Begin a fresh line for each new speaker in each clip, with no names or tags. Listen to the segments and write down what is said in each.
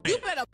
You better.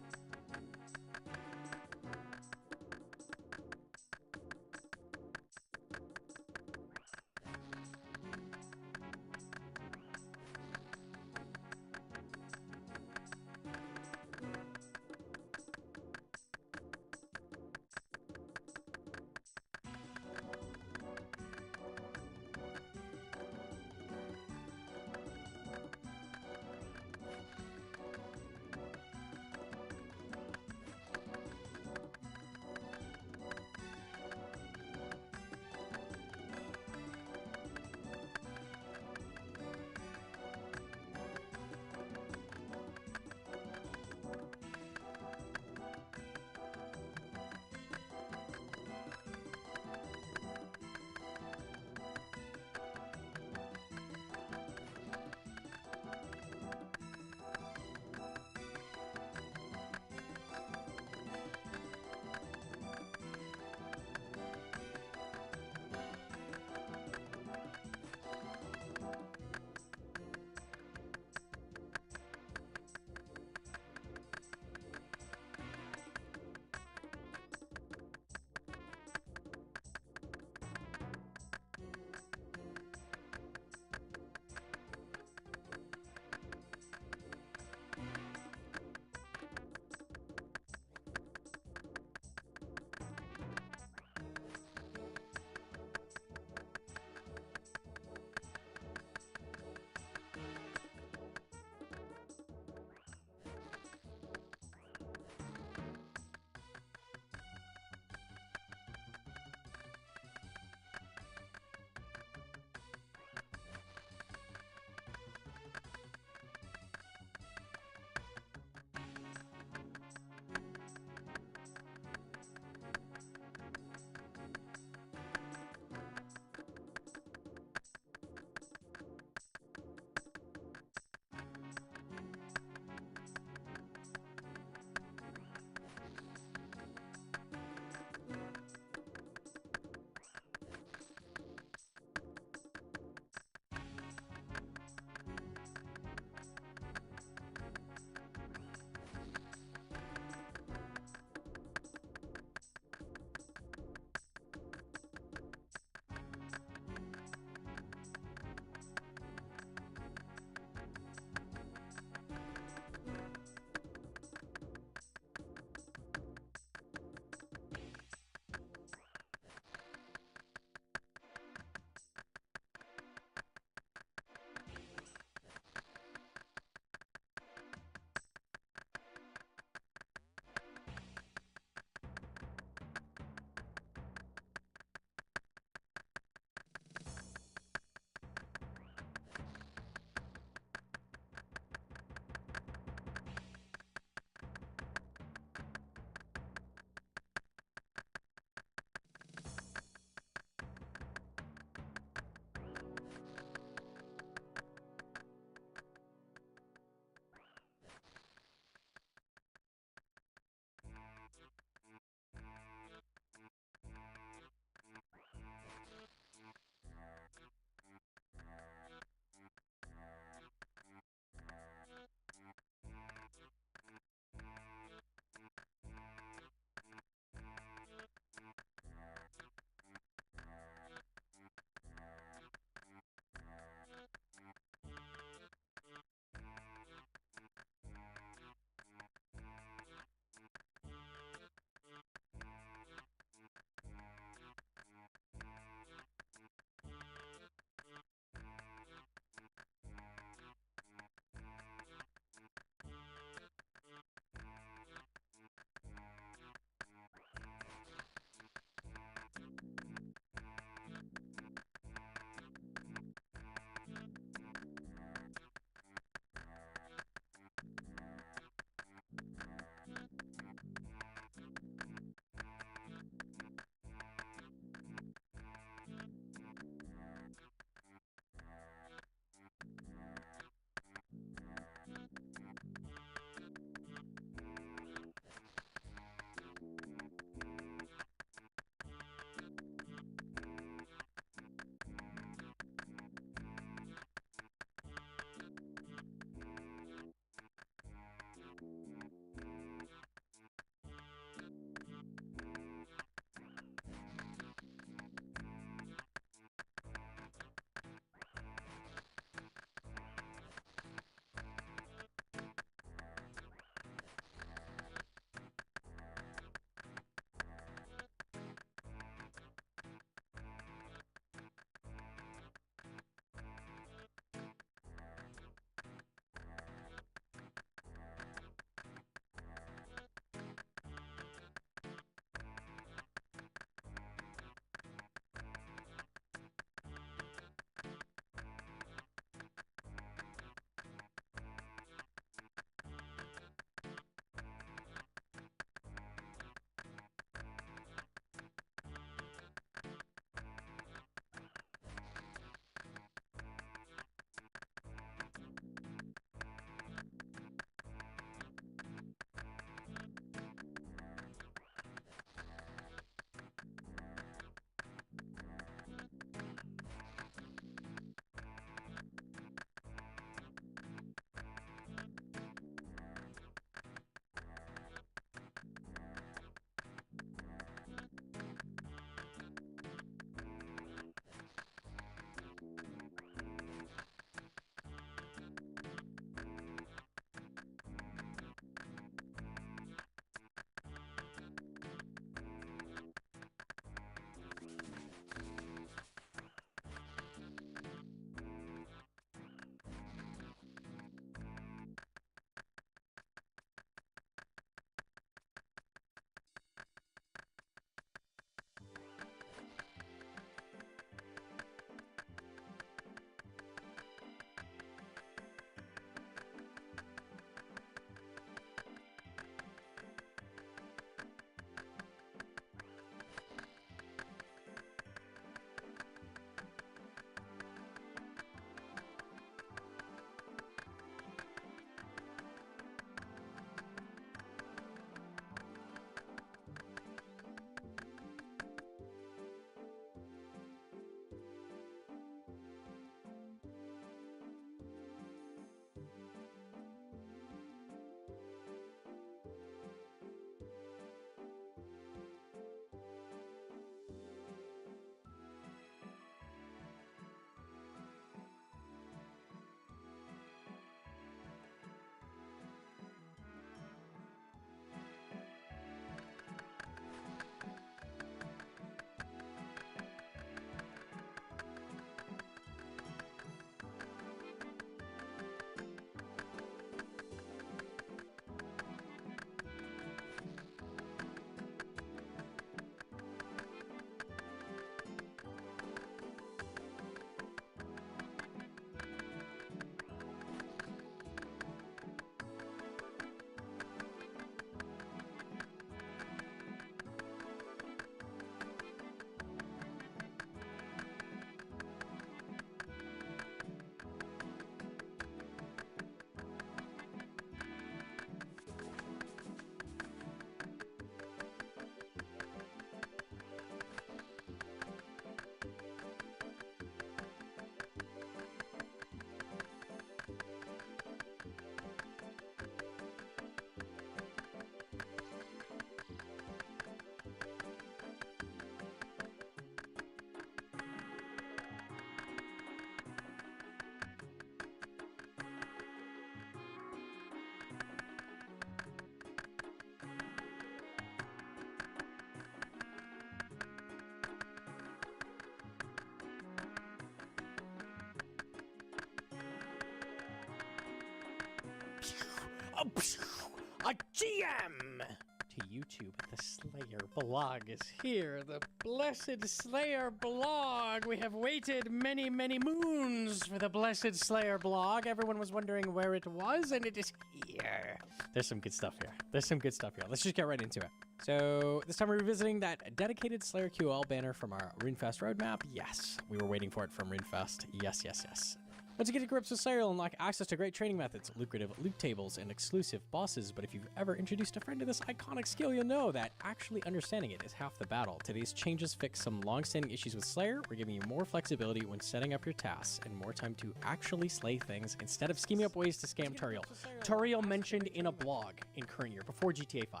A GM to YouTube. The Slayer blog is here. The blessed Slayer blog. We have waited many, many moons for the blessed Slayer blog. Everyone was wondering where it was, and it is here. There's some good stuff here. Let's just get right into it. So this time we're revisiting that dedicated Slayer QL banner from our RuneFest roadmap. Yes, we were waiting for it from RuneFest. Yes. Once you get to grips with Slayer, you'll unlock access to great training methods, lucrative loot tables, and exclusive bosses. But if you've ever introduced a friend to this iconic skill, you'll know that actually understanding it is half the battle. Today's changes fix some long-standing issues with Slayer. We're giving you more flexibility when setting up your tasks and more time to actually slay things instead of scheming up ways to scam Turiel. Turiel mentioned in a blog in current year before GTA 5.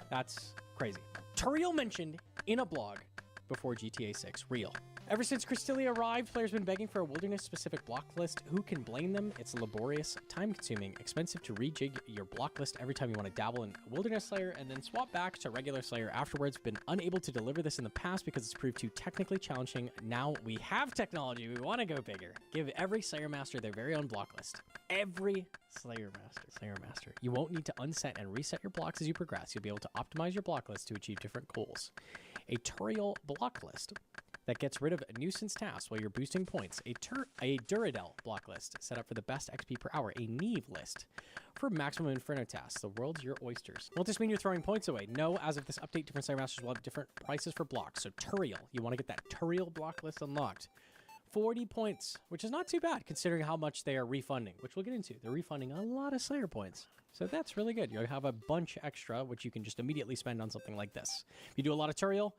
That's crazy. Turiel mentioned in a blog before GTA 6. Real. Ever since Cristelia arrived, players have been begging for a wilderness-specific block list. Who can blame them? It's laborious, time-consuming, expensive to rejig your block list every time you want to dabble in Wilderness Slayer and then swap back to regular Slayer afterwards. Been unable to deliver this in the past because it's proved too technically challenging. Now we have technology. We want to go bigger. Give every Slayer Master their very own block list. Every Slayer Master. You won't need to unset and reset your blocks as you progress. You'll be able to optimize your block list to achieve different goals. A Turiel block list that gets rid of nuisance tasks while you're boosting points. A Duradel block list set up for the best XP per hour. A Neve list for maximum Inferno tasks. The world's your oysters. Won't this mean you're throwing points away? No, as of this update, different Slayer Masters will have different prices for blocks. So Turiel, you want to get that Turiel block list unlocked. 40 points, which is not too bad considering how much they are refunding, which we'll get into. They're refunding a lot of Slayer points. So that's really good. You'll have a bunch extra, which you can just immediately spend on something like this. If you do a lot of Turiel,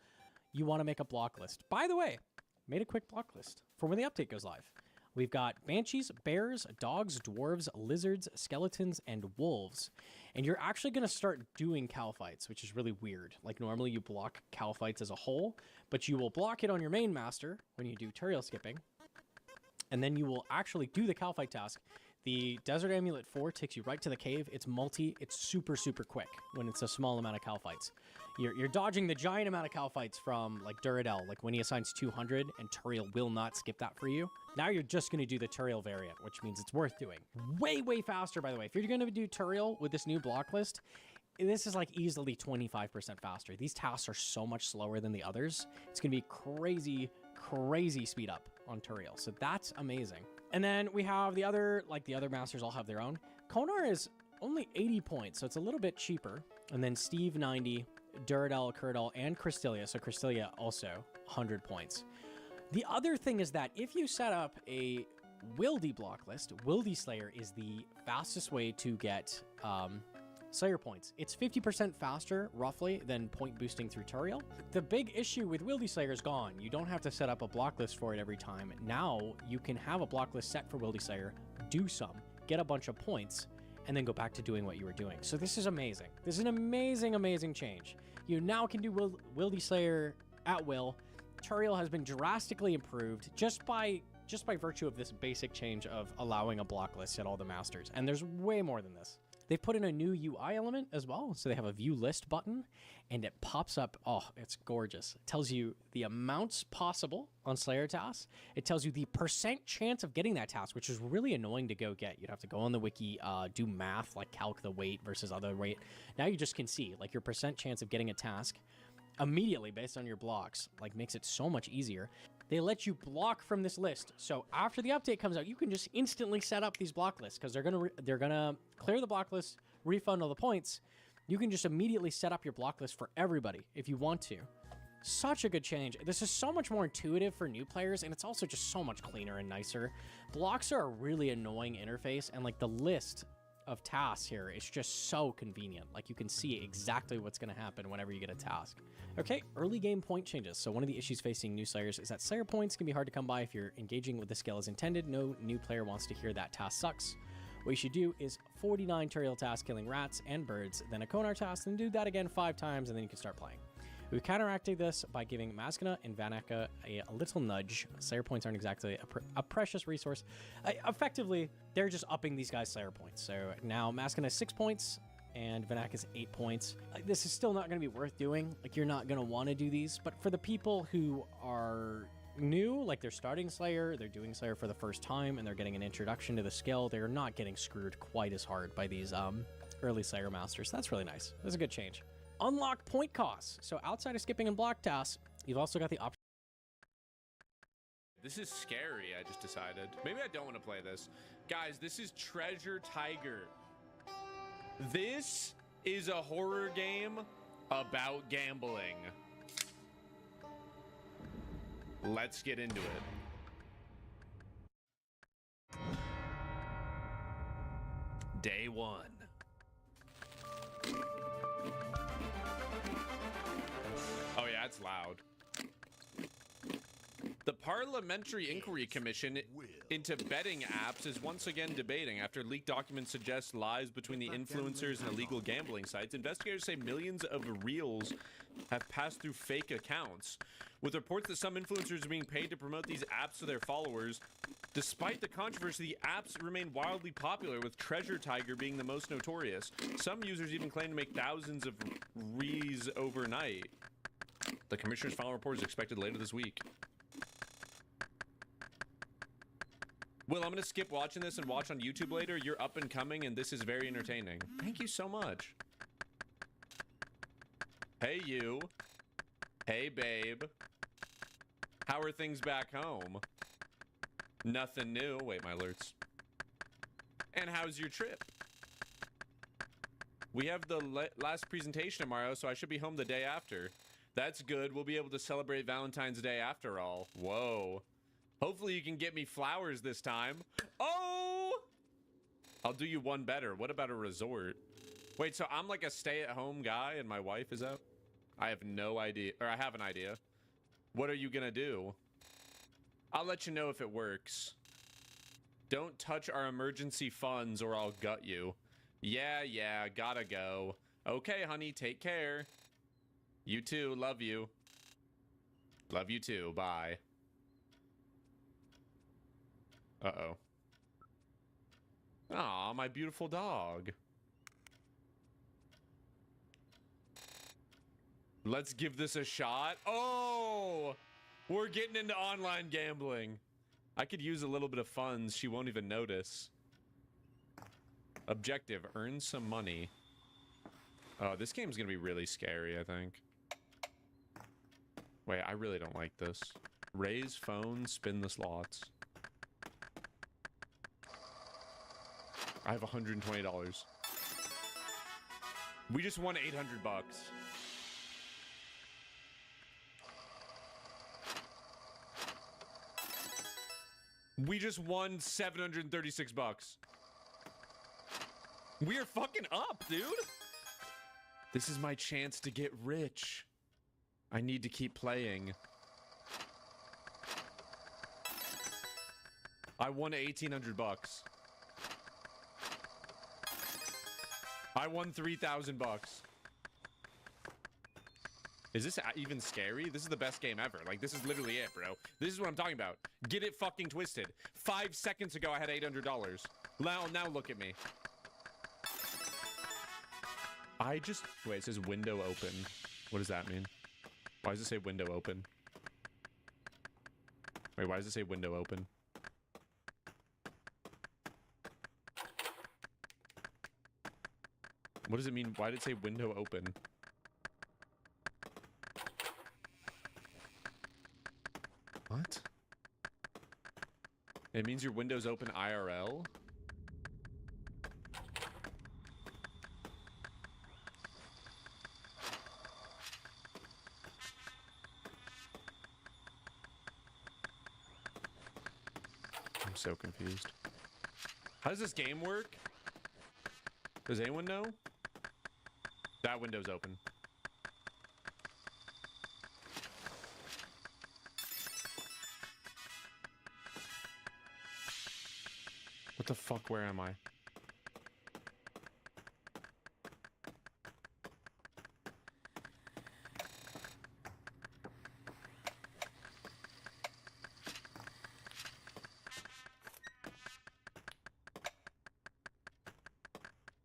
you want to make a block list. By the way, made a quick block list for when the update goes live. We've got banshees, bears, dogs, dwarves, lizards, skeletons, and wolves. And you're actually going to start doing cow fights, which is really weird. Like normally you block cow fights as a whole, but you will block it on your main master when you do Turiel skipping. And then you will actually do the cow fight task. The Desert Amulet 4 takes you right to the cave. It's it's super quick when it's a small amount of cow fights. You're dodging the giant amount of cow fights from like Duradel, like when he assigns 200 and Turiel will not skip that for you. Now you're just going to do the Turiel variant, which means it's worth doing. Way faster, by the way. If you're going to do Turiel with this new block list, this is like easily 25% faster. These tasks are so much slower than the others. It's going to be crazy speed up on Turiel. So that's amazing. And then we have the other masters all have their own. Konar is only 80 points, so it's a little bit cheaper. And then Steve 90, Duradel, Curdal, and Cristelia. So Cristelia also 100 points. The other thing is that if you set up a Wildy block list, Wildy Slayer is the fastest way to get Slayer points. It's 50% faster, roughly, than point boosting through Turiel. The big issue with Wildy Slayer is gone. You don't have to set up a block list for it every time. Now, you can have a block list set for Wildy Slayer, do some, get a bunch of points, and then go back to doing what you were doing. So this is amazing. This is an amazing change. You now can do Wildy Slayer at will. Turiel has been drastically improved just by virtue of this basic change of allowing a block list at all the masters. And there's way more than this. They've put in a new UI element as well. So they have a view list button and it pops up. Oh, it's gorgeous. It tells you the amounts possible on Slayer tasks. It tells you the % chance of getting that task, which is really annoying to go get. You'd have to go on the wiki, do math, like calc the weight versus other weight. Now you just can see like your % chance of getting a task immediately based on your blocks, like makes it so much easier. They let you block from this list. So after the update comes out, you can just instantly set up these block lists because they're gonna clear the block list, refund all the points. You can just immediately set up your block list for everybody if you want to. Such a good change. This is so much more intuitive for new players, and it's also just so much cleaner and nicer. Blocks are a really annoying interface, and like the list of tasks here is just so convenient. Like you can see exactly what's going to happen whenever you get a task. Okay, early game point changes. So one of the issues facing new Slayers is that Slayer points can be hard to come by if you're engaging with the skill as intended. No new player wants to hear that task sucks. What you should do is 49 Turiel tasks killing rats and birds, then a Konar task, and do that again 5 times, and then you can start playing. We've counteracted this by giving Maskana and Vanaka a little nudge. Slayer points aren't exactly a precious resource. Effectively, they're just upping these guys' Slayer points. So now Maskana is 6 points, and Vanaka is 8 points. This is still not going to be worth doing. Like, you're not going to want to do these. But for the people who are new, like they're starting Slayer, they're doing Slayer for the first time, and they're getting an introduction to the skill, they're not getting screwed quite as hard by these early Slayer Masters. That's really nice. That's a good change. Unlock point costs. So outside of skipping and block tasks, you've also got the option.
This is scary, I just decided. Maybe I don't want to play this. Guys, this is Treasure Tiger. This is a horror game about gambling. Let's get into it. Day 1. Oh yeah, it's loud. The Parliamentary Inquiry Commission into betting apps is once again debating after leaked documents suggest lies between the influencers and illegal gambling sites. Investigators say millions of reels have passed through fake accounts, with reports that some influencers are being paid to promote these apps to their followers. Despite the controversy, the apps remain wildly popular, with Treasure Tiger being the most notorious. Some users even claim to make thousands of rees overnight. The commissioner's final report is expected later this week. Will, I'm gonna skip watching this and watch on YouTube later. You're up and coming, and this is very entertaining. Thank you so much. Hey, you. Hey, babe. How are things back home? Nothing new. Wait, my alerts. And how's your trip? We have the last presentation tomorrow, so I should be home the day after. That's good. We'll be able to celebrate Valentine's Day after all. Whoa. Hopefully you can get me flowers this time. Oh! I'll do you one better. What about a resort? Wait, so I'm like a stay-at-home guy and my wife is out? I have no idea. Or I have an idea. What are you gonna do? I'll let you know if it works. Don't touch our emergency funds or I'll gut you. Yeah, gotta go. Okay, honey, take care. You too, love you. Love you too, bye. Uh-oh. Aw, my beautiful dog. Let's give this a shot. Oh! We're getting into online gambling. I could use a little bit of funds. She won't even notice. Objective, earn some money. Oh, this game's gonna be really scary, I think. Wait, I really don't like this. Raise phone, spin the slots. I have $120. We just won 800 bucks. We just won 736 bucks. We are fucking up, dude. This is my chance to get rich. I need to keep playing. I won 1,800 bucks. I won 3,000 bucks. Is this even scary? This is the best game ever. Like, this is literally it, bro. This is what I'm talking about. Get it fucking twisted. 5 seconds ago, I had $800. Now look at me. I just... Wait, it says window open. What does that mean? Why does it say window open? Wait, why does it say window open? What does it mean? Why did it say window open? What? It means your window's open IRL? I'm so confused. How does this game work? Does anyone know? That window's open. What the fuck? Where am I?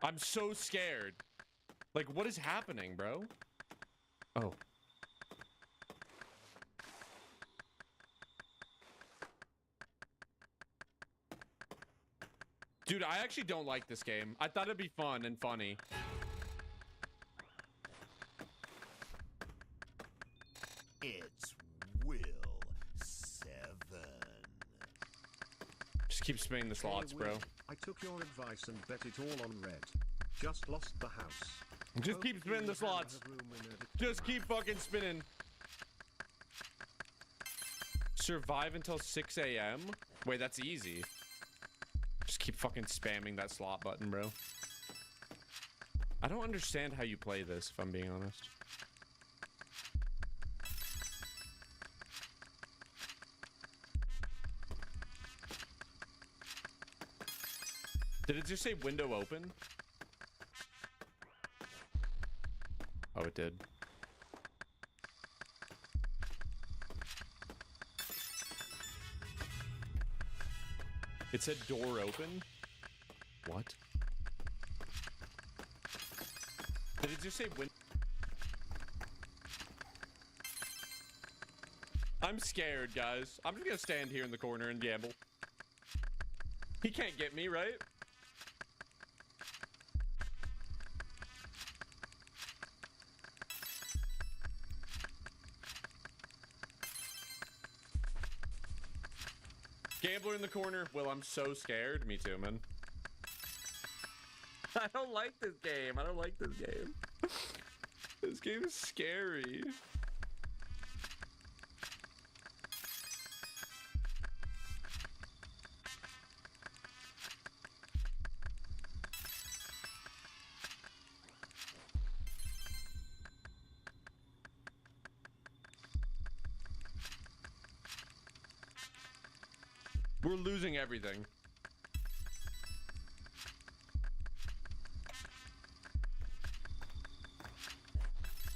I'm so scared. Like, what is happening, bro? Oh. Dude, I actually don't like this game. I thought it'd be fun and funny.
It's Will 7.
Just keep spinning the slots,
Hey,
bro.
Will, I took your advice and bet it all on red. Just lost the house.
Just
Hope
keep
you
spinning the
have
slots.
room in it.
Just keep fucking spinning. Survive until 6 a.m.? Wait, that's easy. Just keep fucking spamming that slot button, bro. I don't understand how you play this, if I'm being honest. Did it just say window open? Oh, it did. It said door open? What? Did it just say window? I'm scared, guys. I'm just gonna stand here in the corner and gamble. He can't get me, right? Gambler in the corner. Well, I'm so scared. Me too, man. I don't like this game. I don't like this game. This game is scary. We're losing everything.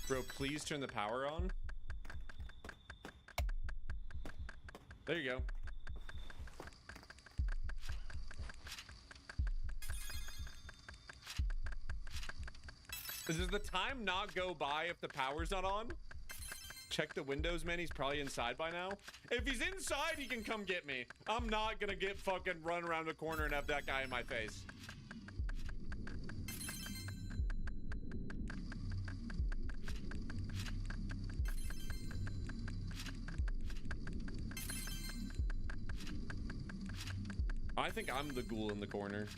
Bro, please turn the power on. There you go. Does the time not go by if the power's not on? Check the windows, man. He's probably inside by now. If he's inside, he can come get me. I'm not gonna get fucking run around the corner and have that guy in my face. I think I'm the ghoul in the corner.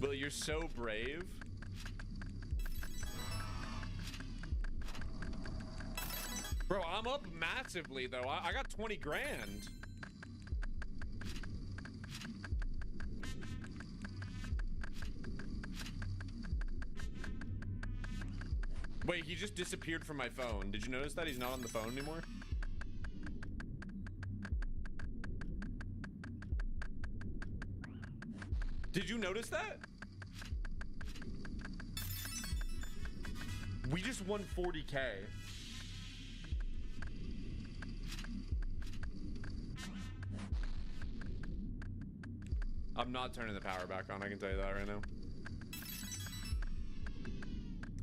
Will, you're so brave. Bro, I'm up massively, though. I got 20 grand. Wait, he just disappeared from my phone. Did you notice that he's not on the phone anymore? Did you notice that? We just won 40K. I'm not turning the power back on, I can tell you that right now.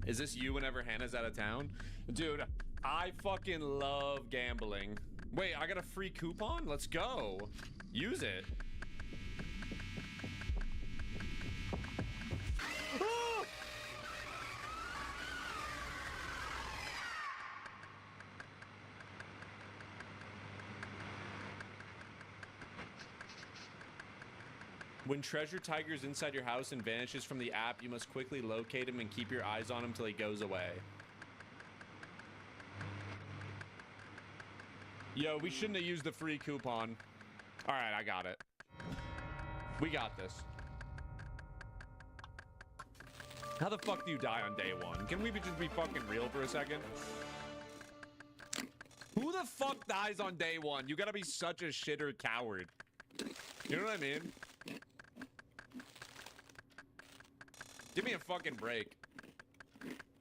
Is this you whenever Hannah's out of town? Dude, I fucking love gambling. Wait, I got a free coupon? Let's go. Use it. When Treasure Tiger's inside your house and vanishes from the app, you must quickly locate him and keep your eyes on him till he goes away. Yo, we shouldn't have used the free coupon. All right, I got it. We got this. How the fuck do you die on day one? Can we just be fucking real for a second? Who the fuck dies on day one? You gotta be such a shitter coward. You know what I mean? Give me a fucking break.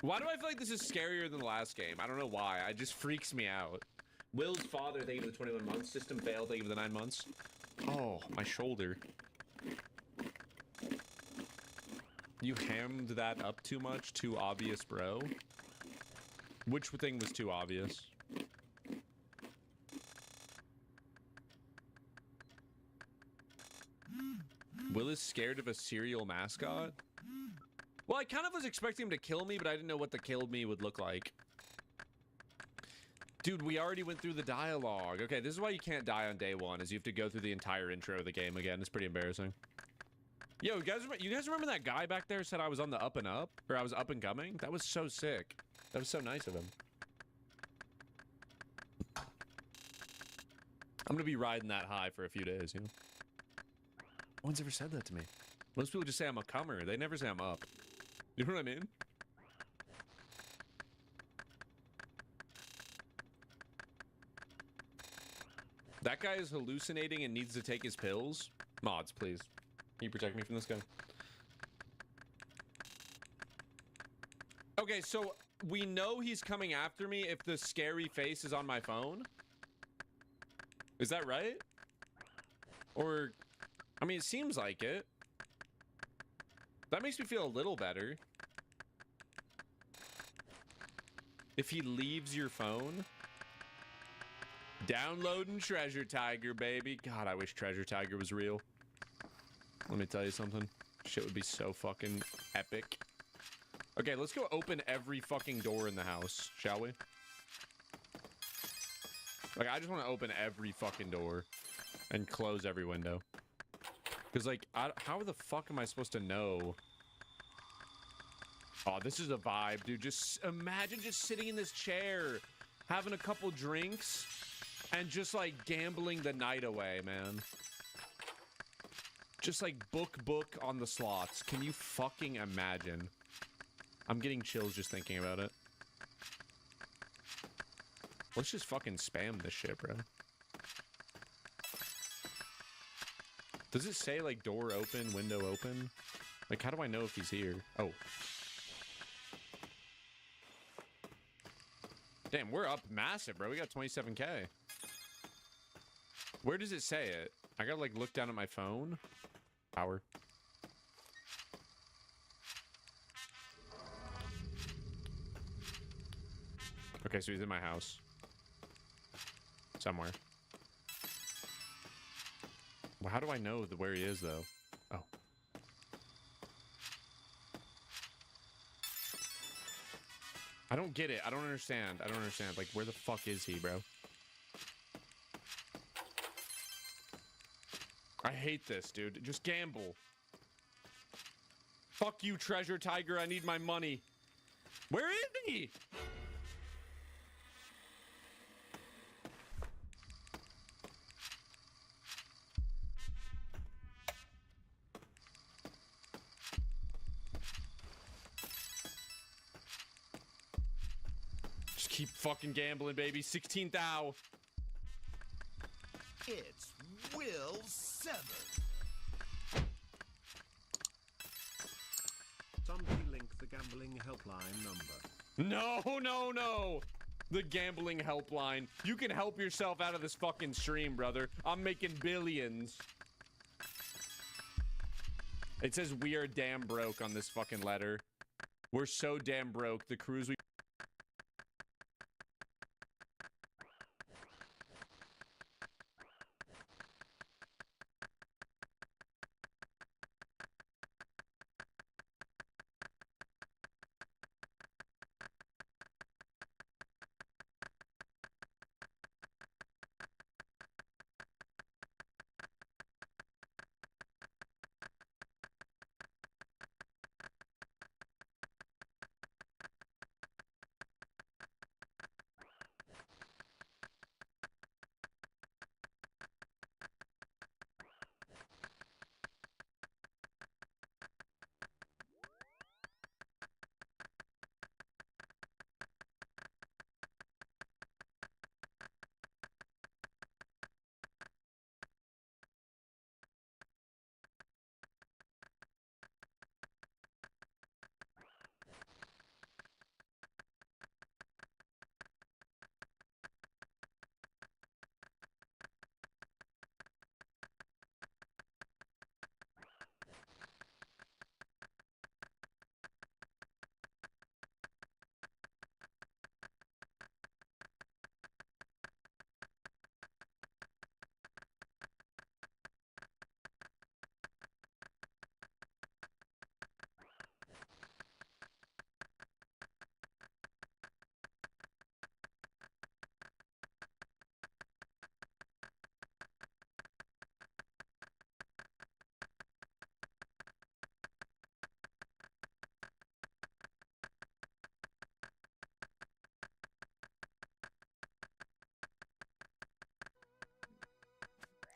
Why do I feel like this is scarier than the last game? I don't know why. It just freaks me out. Will's father, thank you for the 21 months. System failed, thank you for the 9 months. Oh, my shoulder. You hammed that up too much? Too obvious, bro? Which thing was too obvious? Will is scared of a cereal mascot? Well, I kind of was expecting him to kill me, but I didn't know what the kill me would look like. Dude, we already went through the dialogue. Okay, this is why you can't die on day one, is you have to go through the entire intro of the game again. It's pretty embarrassing. Yo, you guys remember that guy back there said I was on the up and up? Or I was up and coming? That was so sick. That was so nice of him. I'm gonna be riding that high for a few days, you know? No one's ever said that to me. Most people just say I'm a comer. They never say I'm up. You know what I mean? That guy is hallucinating and needs to take his pills. Mods, please. Can you protect me from this guy? Okay, so we know he's coming after me if the scary face is on my phone. Is that right? Or, I mean, it seems like it. That makes me feel a little better. If he leaves your phone. Downloading Treasure Tiger, baby. God, I wish Treasure Tiger was real. Let me tell you something. Shit would be so fucking epic. Okay, let's go open every fucking door in the house, shall we? Like, I just want to open every fucking door and close every window. Because, like, how the fuck am I supposed to know? Oh, this is a vibe, dude. Just imagine just sitting in this chair, having a couple drinks, and just, like, gambling the night away, man. Just, like, book on the slots. Can you fucking imagine? I'm getting chills just thinking about it. Let's just fucking spam this shit, bro. Does it say, like, door open, window open? Like, how do I know if he's here? Oh. Damn, we're up massive, bro. We got 27K. Where does it say it? I gotta, like, look down at my phone. Power. Okay, so he's in my house. Somewhere. Well, how do I know where he is, though? Oh. I don't get it. I don't understand. I don't understand. Like, where the fuck is he, bro? I hate this, dude. Just gamble. Fuck you, Treasure Tiger. I need my money. Where is he? Just keep fucking gambling, baby. 16 thou.
It's Will 7.
Somebody link the gambling helpline number.
No. The gambling helpline. You can help yourself out of this fucking stream, brother. I'm making billions. It says we are damn broke on this fucking letter. We're so damn broke. The cruise we...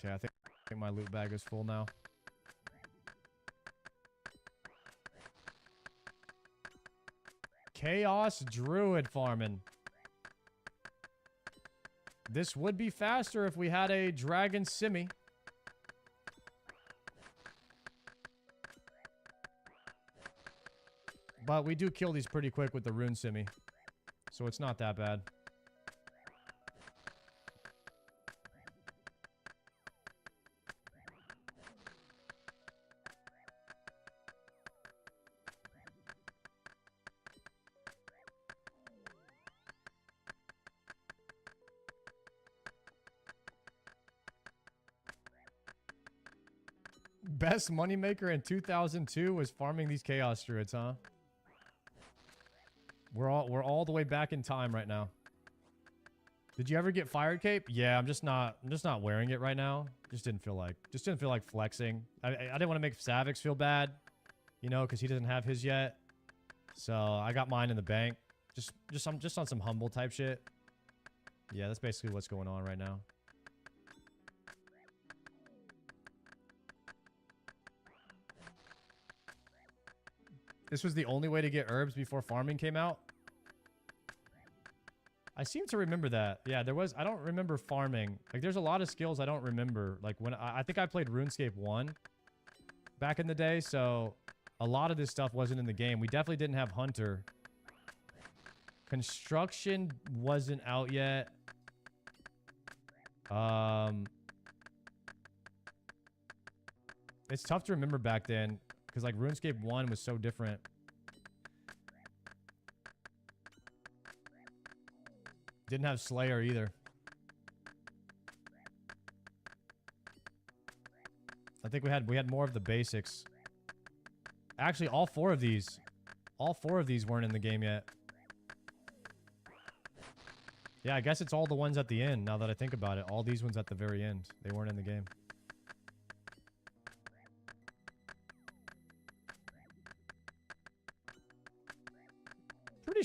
Okay, I think my loot bag is full now. Chaos Druid farming. This would be faster if we had a Dragon Simi. But we do kill these pretty quick with the Rune Simi. So it's not that bad. Best moneymaker in 2002 was farming these Chaos Druids, huh? We're all the way back in time right now. Did you ever get Fire Cape? Yeah, I'm just not wearing it right now. Just didn't feel like flexing. I didn't want to make Savix feel bad, you know, because he doesn't have his yet. So I got mine in the bank. Just on some humble type shit. Yeah, that's basically what's going on right now. This was the only way to get herbs before farming came out? I seem to remember that. Yeah, there was... I don't remember farming. Like, there's a lot of skills I don't remember. Like, when... I think I played RuneScape 1 back in the day, so a lot of this stuff wasn't in the game. We definitely didn't have Hunter. Construction wasn't out yet. It's tough to remember back then. Because, like, RuneScape 1 was so different. Didn't have Slayer either. I think we had more of the basics. Actually, all four of these weren't in the game yet. Yeah, I guess it's all the ones at the end, now that I think about it. All these ones at the very end. They weren't in the game. Pretty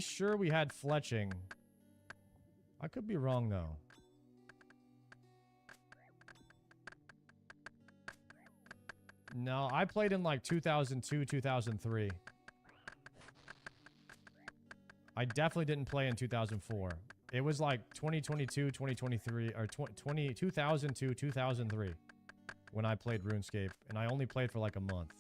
sure we had fletching. I could be wrong though. No, I played in like 2002, 2003. I definitely didn't play in 2004. It was like 2022, 2023, or 2002, 2003 when I played RuneScape, and I only played for like a month.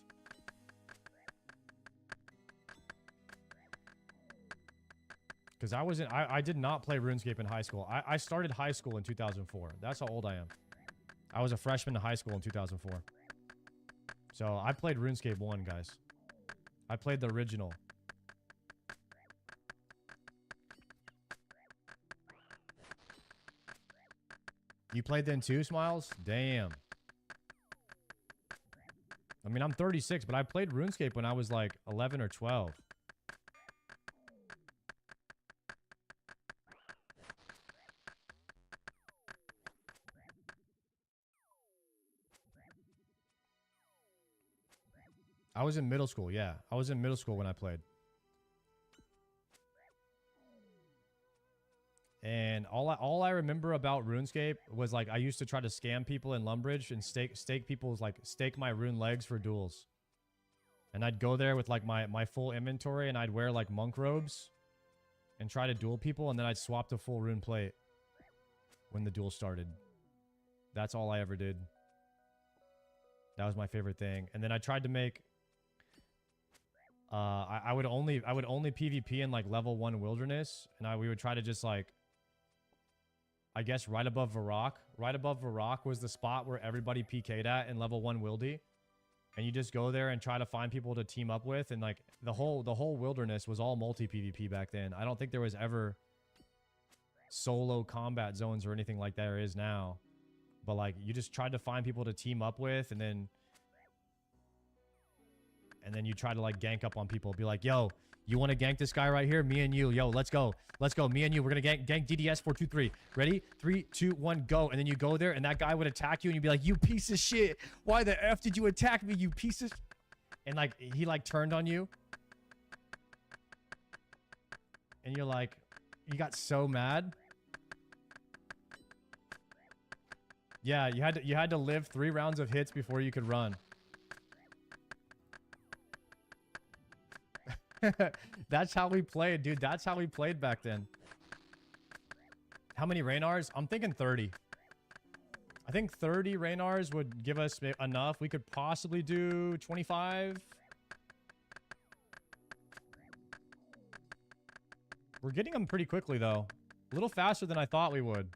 Because I did not play RuneScape in high school. I started high school in 2004. That's how old I am. I was a freshman in high school in 2004. So I played RuneScape 1, guys. I played the original. You played then too, Smiles? Damn. I mean, I'm 36, but I played RuneScape when I was like 11 or 12. I was in middle school, yeah. I was in middle school when I played. And all I remember about RuneScape was like I used to try to scam people in Lumbridge and stake my rune legs for duels. And I'd go there with like my full inventory and I'd wear like monk robes and try to duel people, and then I'd swap to full rune plate when the duel started. That's all I ever did. That was my favorite thing. And then I tried to make I would only PvP in like level 1 wilderness, and we would try to just like, I guess right above Varrock. Right above Varrock was the spot where everybody PK'd at in level 1 wildy. And you just go there and try to find people to team up with, and like the whole wilderness was all multi PvP back then. I don't think there was ever solo combat zones or anything like there is now. But like you just tried to find people to team up with, and then you try to like gank up on people. Be like, yo, you want to gank this guy right here? Me and you. Yo, let's go. Let's go. Me and you. We're going to gank DDS 423. Ready? 3, 2, 1, go. And then you go there and that guy would attack you and you'd be like, you piece of shit. Why the F did you attack me, you piece of... And like, he like turned on you. And you're like, you got so mad. Yeah, you had to live 3 rounds of hits before you could run. That's how we played, dude. That's how we played back then. How many Raynars? I'm thinking 30. I think 30 Raynars would give us enough. We could possibly do 25. We're getting them pretty quickly, though. A little faster than I thought we would.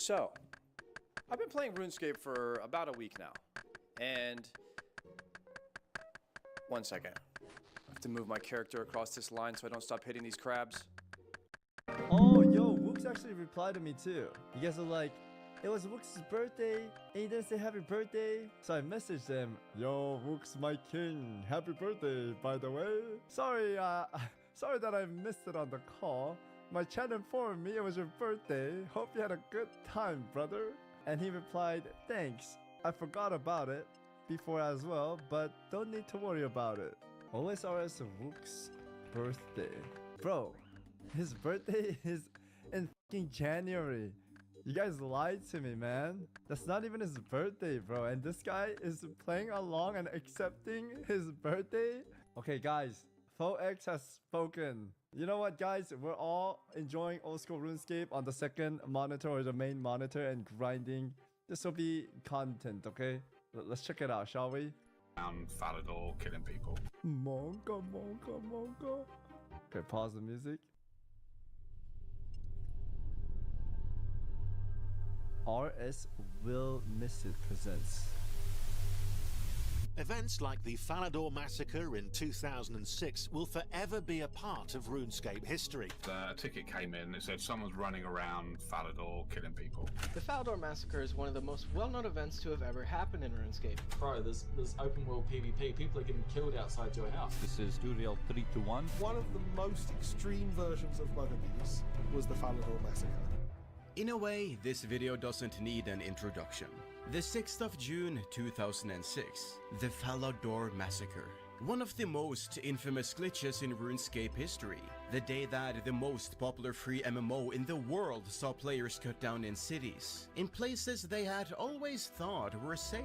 So, I've been playing RuneScape for about a week now, and 1 second. I have to move my character across this line so I don't stop hitting these crabs.
Oh, yo, Wook's actually replied to me too. You guys are like, it was Wook's birthday, and he didn't say happy birthday. So I messaged him, yo, Wook's my king. Happy birthday, by the way. Sorry, sorry that I missed it on the call. My chat informed me it was your birthday. Hope you had a good time, brother. And he replied, thanks. I forgot about it before as well, but don't need to worry about it. OSRS Wook's birthday. Bro, his birthday is in fucking January. You guys lied to me, man. That's not even his birthday, bro. And this guy is playing along and accepting his birthday. Okay, guys. FoX has spoken. You know what, guys? We're all enjoying old school RuneScape on the second monitor or the main monitor and grinding. This will be content, okay? Let's check it out, shall we?
Falador killing people.
Monka, monka, monka. Okay, pause the music. RS Will Miss It presents.
Events like the Falador massacre in 2006 will forever be a part of RuneScape history.
The ticket came in, it said someone's running around Falador killing people.
The Falador massacre is one of the most well-known events to have ever happened in RuneScape.
Bro, there's open world PvP, people are getting killed outside your house.
This is Duriel 3-1.
One of the most extreme versions of both of these was the Falador massacre.
In a way, this video doesn't need an introduction. The 6th of June 2006, the Falador Massacre. One of the most infamous glitches in RuneScape history. The day that the most popular free MMO in the world saw players cut down in cities, in places they had always thought were safe.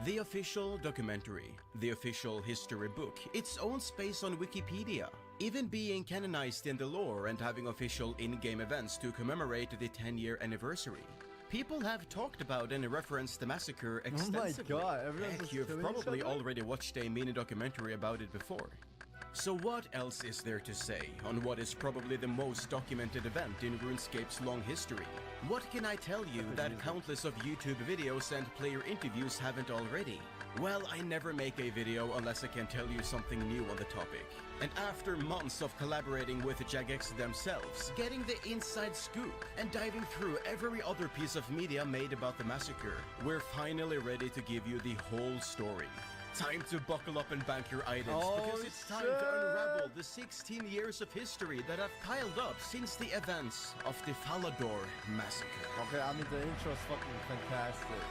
The official documentary, the official history book, its own space on Wikipedia, even being canonized in the lore and having official in-game events to commemorate the 10-year anniversary. People have talked about and referenced the massacre extensively.
Oh my god, everyone's
Heck, you've probably already watched a mini documentary about it before. So what else is there to say on what is probably the most documented event in RuneScape's long history? What can I tell you that countless of YouTube videos and player interviews haven't already? Well, I never make a video unless I can tell you something new on the topic. And after months of collaborating with Jagex themselves, getting the inside scoop, and diving through every other piece of media made about the massacre, we're finally ready to give you the whole story. Time to buckle up and bank your items, because it's time to unravel the 16 years of history that have piled up since the events of the Falador Massacre.
Okay, I mean the intro's fucking fantastic.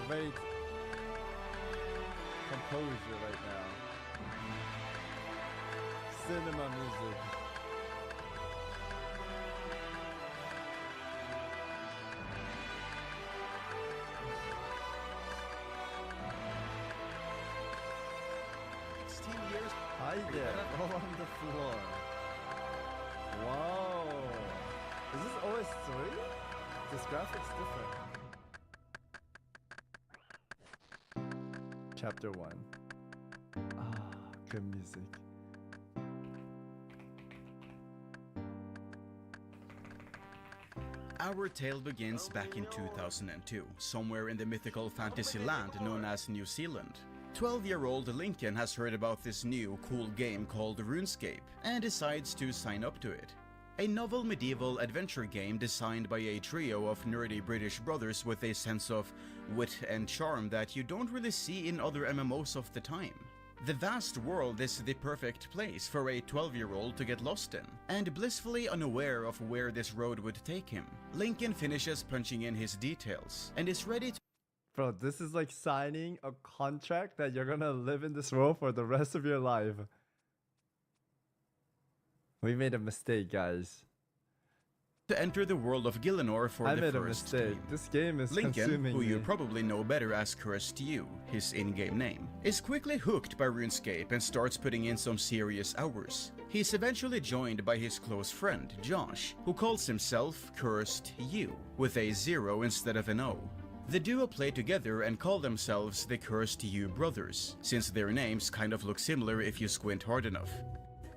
Great composure right now. Cinema music. Hi there, all on the floor. Wow. Is this OS3? This graphic's different. Chapter 1. Ah, good music.
Our tale begins back in 2002, somewhere in the mythical fantasy land known as New Zealand. 12-year-old Lincoln has heard about this new, cool game called RuneScape and decides to sign up to it. A novel medieval adventure game designed by a trio of nerdy British brothers with a sense of wit and charm that you don't really see in other MMOs of the time. The vast world is the perfect place for a 12-year-old to get lost in, and blissfully unaware of where this road would take him, Lincoln finishes punching in his details and is ready to—
Bro, this is like signing a contract that you're gonna live in this world for the rest of your life. We made a mistake, guys.
To enter the world of Gielinor for the first time.
This game is
Lincoln,
consuming
who
me.
you probably know better as Cursed You, his in-game name, is quickly hooked by RuneScape and starts putting in some serious hours. He's eventually joined by his close friend, Josh, who calls himself Cursed You, with a 0 instead of an O. The duo play together and call themselves the Cursed You Brothers, since their names kind of look similar if you squint hard enough.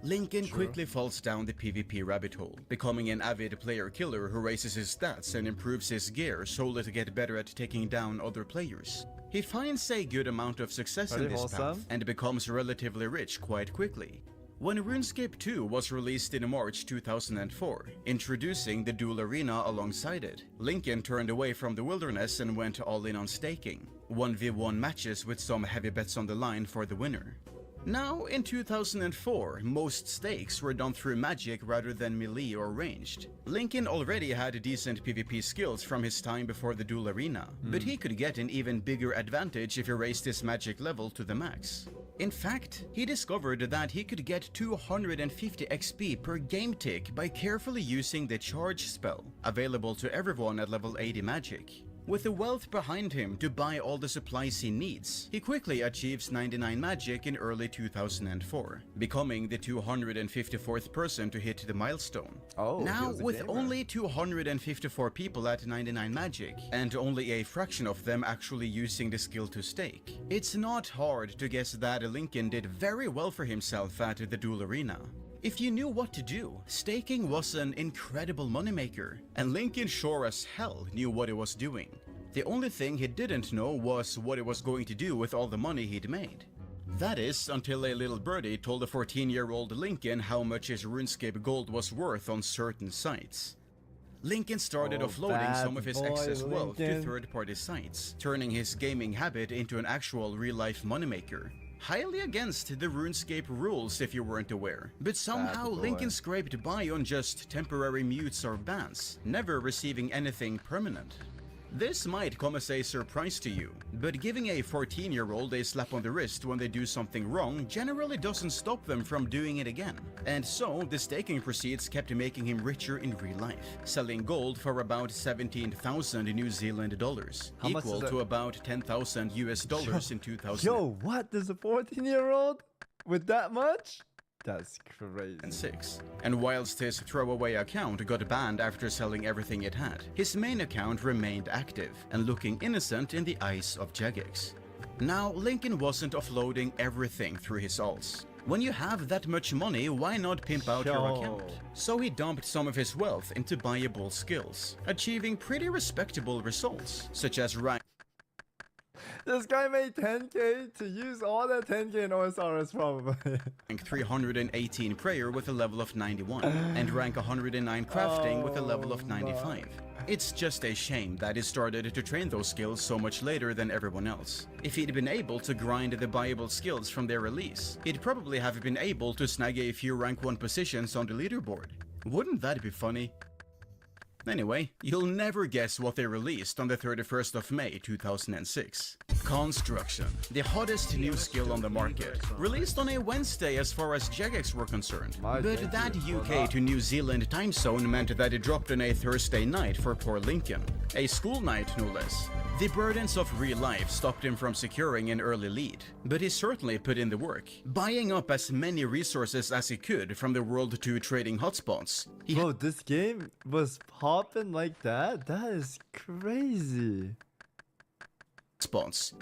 Lincoln quickly falls down the PvP rabbit hole, becoming an avid player-killer who raises his stats and improves his gear solely to get better at taking down other players. He finds a good amount of success in this path and becomes relatively rich quite quickly. When RuneScape 2 was released in March 2004, introducing the dual arena alongside it, Lincoln turned away from the wilderness and went all in on staking, 1v1 matches with some heavy bets on the line for the winner. Now, in 2004, most stakes were done through magic rather than melee or ranged. Lincoln already had decent PvP skills from his time before the dual arena, but he could get an even bigger advantage if he raised his magic level to the max. In fact, he discovered that he could get 250 XP per game tick by carefully using the charge spell, available to everyone at level 80 magic. With the wealth behind him to buy all the supplies he needs, he quickly achieves 99 magic in early 2004, becoming the 254th person to hit the milestone. Now, with only 254 people at 99 magic, and only a fraction of them actually using the skill to stake, it's not hard to guess that Lincoln did very well for himself at the dual arena. If you knew what to do, staking was an incredible moneymaker, and Lincoln sure as hell knew what he was doing. The only thing he didn't know was what he was going to do with all the money he'd made. That is, until a little birdie told the 14-year-old Lincoln how much his RuneScape gold was worth on certain sites. Lincoln started offloading some of his excess wealth to third-party sites, turning his gaming habit into an actual real-life moneymaker. Highly against the RuneScape rules if you weren't aware, but somehow Lincoln scraped by on just temporary mutes or bans, never receiving anything permanent. This might come as a surprise to you, but giving a 14-year-old a slap on the wrist when they do something wrong generally doesn't stop them from doing it again. And so, the staking proceeds kept making him richer in real life, selling gold for about 17,000 New Zealand dollars, equal to about 10,000 US dollars in 2000.
Yo, what? There's a 14-year-old with that much? That's crazy.
And whilst his throwaway account got banned after selling everything it had, his main account remained active and looking innocent in the eyes of Jagex. Now, Lincoln wasn't offloading everything through his alts. When you have that much money, why not pimp out your account? So he dumped some of his wealth into buyable skills, achieving pretty respectable results, such as rank.
This guy made 10k to use all that 10k in OSRS probably.
Rank 318 prayer with a level of 91, and rank 109 crafting with a level of 95. It's just a shame that he started to train those skills so much later than everyone else. If he'd been able to grind the buyable skills from their release, he'd probably have been able to snag a few rank 1 positions on the leaderboard. Wouldn't that be funny? Anyway, you'll never guess what they released on the 31st of May 2006. Construction, the hottest new skill on the market, released on a Wednesday as far as Jagex were concerned. But that UK to New Zealand time zone meant that it dropped on a Thursday night for poor Lincoln. A school night, no less. The burdens of real life stopped him from securing an early lead, but he certainly put in the work, buying up as many resources as he could from the World 2 trading hotspots.
Bro, this game was popping like that? That is crazy.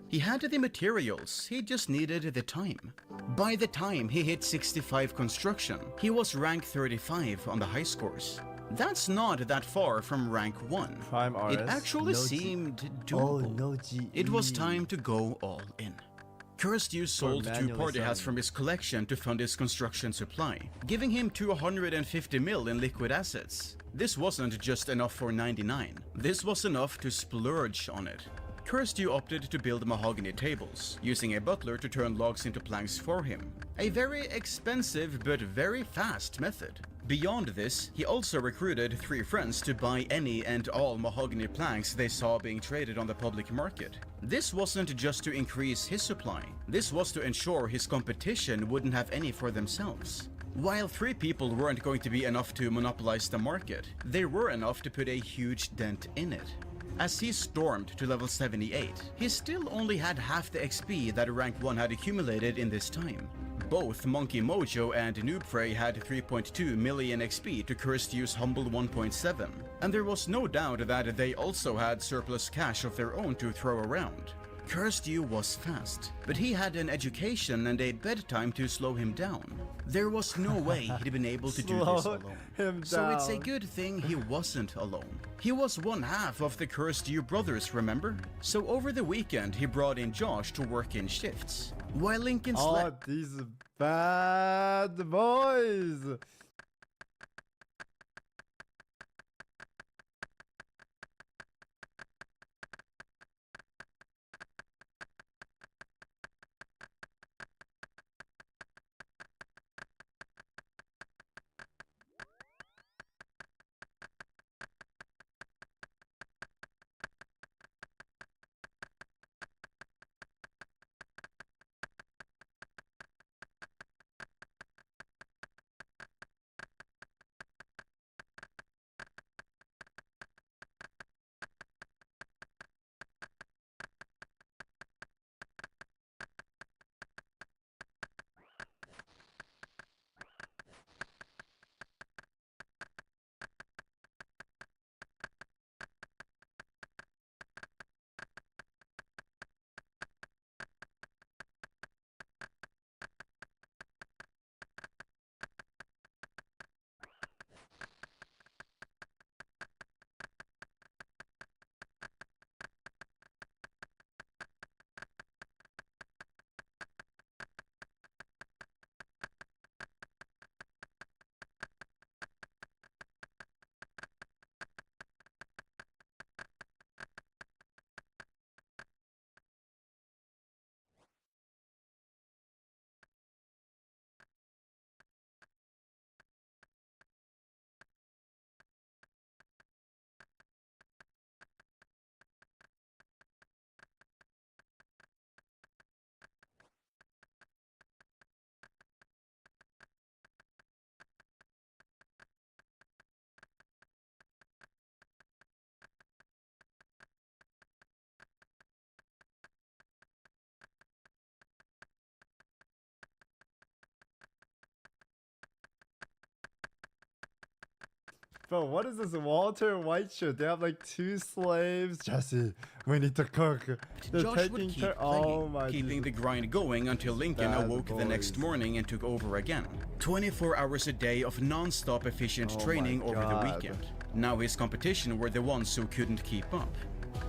He had the materials, he just needed the time. By the time he hit 65 construction, he was rank 35 on the high scores. That's not that far from rank 1. It actually seemed doable. It was time to go all in. Cursed Use sold 2 party hats from his collection to fund his construction supply, giving him 250 mil in liquid assets. This wasn't just enough for 99. This was enough to splurge on it. Cursed You opted to build mahogany tables, using a butler to turn logs into planks for him. A very expensive but very fast method. Beyond this, he also recruited 3 friends to buy any and all mahogany planks they saw being traded on the public market. This wasn't just to increase his supply, this was to ensure his competition wouldn't have any for themselves. While 3 people weren't going to be enough to monopolize the market, they were enough to put a huge dent in it. As he stormed to level 78, he still only had half the XP that rank 1 had accumulated in this time. Both Monkey Mojo and Noobfrey had 3.2 million XP to Cursed Use Humble 1.7, and there was no doubt that they also had surplus cash of their own to throw around. Cursed You was fast, but he had an education and a bedtime to slow him down. There was no way he'd been able to do this alone. So it's a good thing he wasn't alone. He was one half of the Cursed You brothers, remember? So over the weekend, he brought in Josh to work in shifts. While Lincoln slept...
Oh, these bad boys! Bro, what is this Walter White shit? They have like 2 slaves. Jesse, we need to cook. They're
Josh
taking
would keep
care.
playing,
Oh my
keeping the grind going until Lincoln
Bad
awoke the next
boys.
morning and took over again. 24 hours a day of non-stop efficient
Oh
training
my
over the
God.
weekend. Now his competition were the ones who couldn't keep up.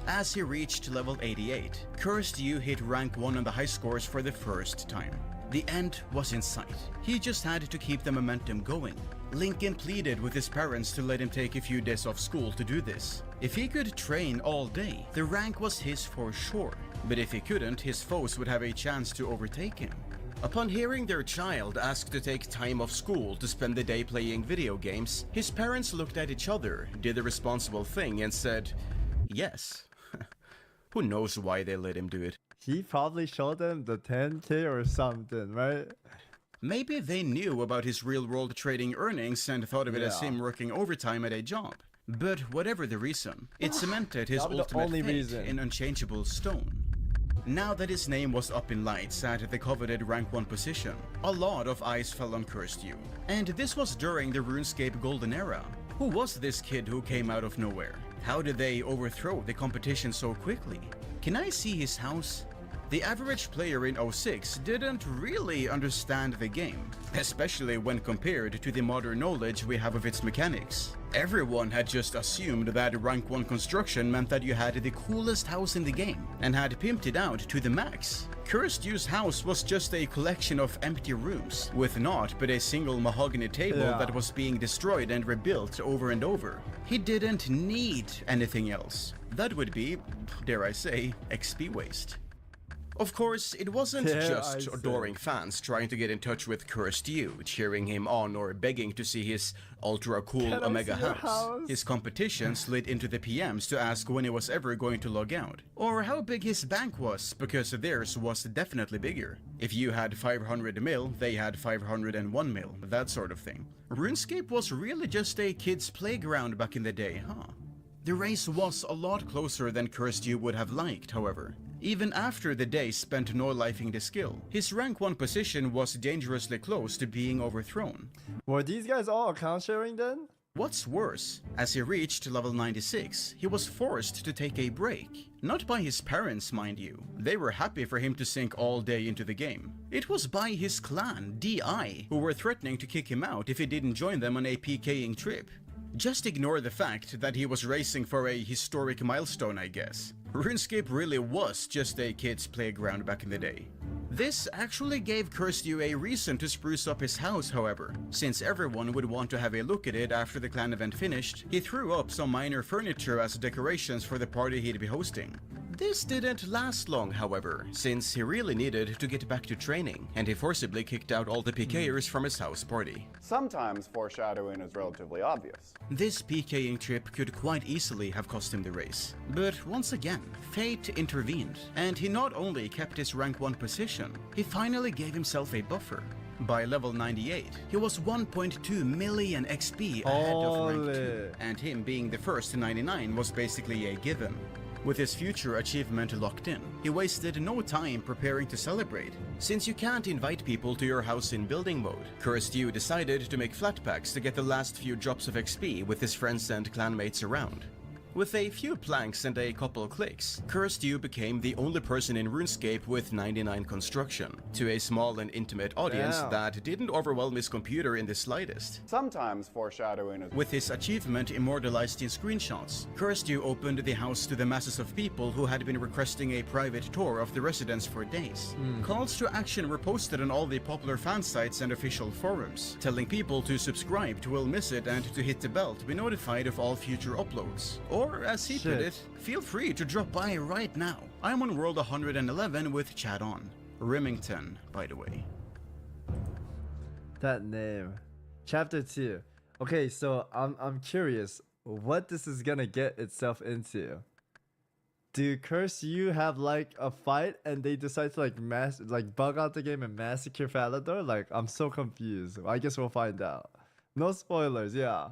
As he reached level 88, Cursed You hit rank 1 on the high scores for the first time. The end was in sight. He just had to keep the momentum going. Lincoln pleaded with his parents to let him take a few days off school to do this. If he could train all day, the rank was his for sure. But if he couldn't, his foes would have a chance to overtake him. Upon hearing their child ask to take time off school to spend the day playing video games, his parents looked at each other, did the responsible thing, and said, yes. Who knows why they let him do it?
He probably showed them the 10K or something, right?
Maybe they knew about his real-world trading earnings and thought of it as him working overtime at a job. But whatever the reason, it cemented his
Probably the
ultimate
only
fate
reason.
in unchangeable stone. Now that his name was up in lights at the coveted rank 1 position, a lot of eyes fell on Cursed You. And this was during the RuneScape golden era. Who was this kid who came out of nowhere? How did they overthrow the competition so quickly? Can I see his house? The average player in 06 didn't really understand the game, especially when compared to the modern knowledge we have of its mechanics. Everyone had just assumed that rank 1 construction meant that you had the coolest house in the game, and had pimped it out to the max. Cursed You's house was just a collection of empty rooms, with naught but a single mahogany table that was being destroyed and rebuilt over and over. He didn't need anything else. That would be, dare I say, XP waste. Of course, it wasn't just adoring fans trying to get in touch with Cursed You, cheering him on or begging to see his ultra-cool Omega house. His competition slid into the PMs to ask when he was ever going to log out, or how big his bank was, because theirs was definitely bigger. If you had 500 mil, they had 501 mil, that sort of thing. RuneScape was really just a kid's playground back in the day, huh? The race was a lot closer than Cursed You would have liked, however. Even after the day spent no-lifing the skill, his rank 1 position was dangerously close to being overthrown.
Were these guys all account sharing then?
What's worse, as he reached level 96, he was forced to take a break. Not by his parents, mind you. They were happy for him to sink all day into the game. It was by his clan, DI, who were threatening to kick him out if he didn't join them on a PKing trip. Just ignore the fact that he was racing for a historic milestone, I guess. RuneScape really was just a kid's playground back in the day. This actually gave CursedU a reason to spruce up his house, however. Since everyone would want to have a look at it after the clan event finished, he threw up some minor furniture as decorations for the party he'd be hosting. This didn't last long, however, since he really needed to get back to training, and he forcibly kicked out all the PKers from his house party.
Sometimes foreshadowing is relatively obvious.
This PKing trip could quite easily have cost him the race. But once again, fate intervened, and he not only kept his rank 1 position, he finally gave himself a buffer. By level 98, he was 1.2 million XP ahead of rank 2, and him being the first to 99 was basically a given. With his future achievement locked in, he wasted no time preparing to celebrate. Since you can't invite people to your house in building mode, CursedU decided to make flat packs to get the last few drops of XP with his friends and clanmates around. With a few planks and a couple clicks, CursedU became the only person in RuneScape with 99 construction, to a small and intimate audience that didn't overwhelm his computer in the slightest.
Sometimes foreshadowing is...
With his achievement immortalized in screenshots, CursedU opened the house to the masses of people who had been requesting a private tour of the residence for days. Calls to action were posted on all the popular fan sites and official forums, telling people to subscribe to Will Miss It and to hit the bell to be notified of all future uploads. Or, as he put it, feel free to drop by right now. I'm on World 111 with chat on. Remington, by the way.
That name. Chapter 2. Okay, so I'm curious what this is gonna get itself into. Do CursedU have like a fight and they decide to like bug out the game and massacre Falador? Like, I'm so confused. I guess we'll find out. No spoilers, yeah.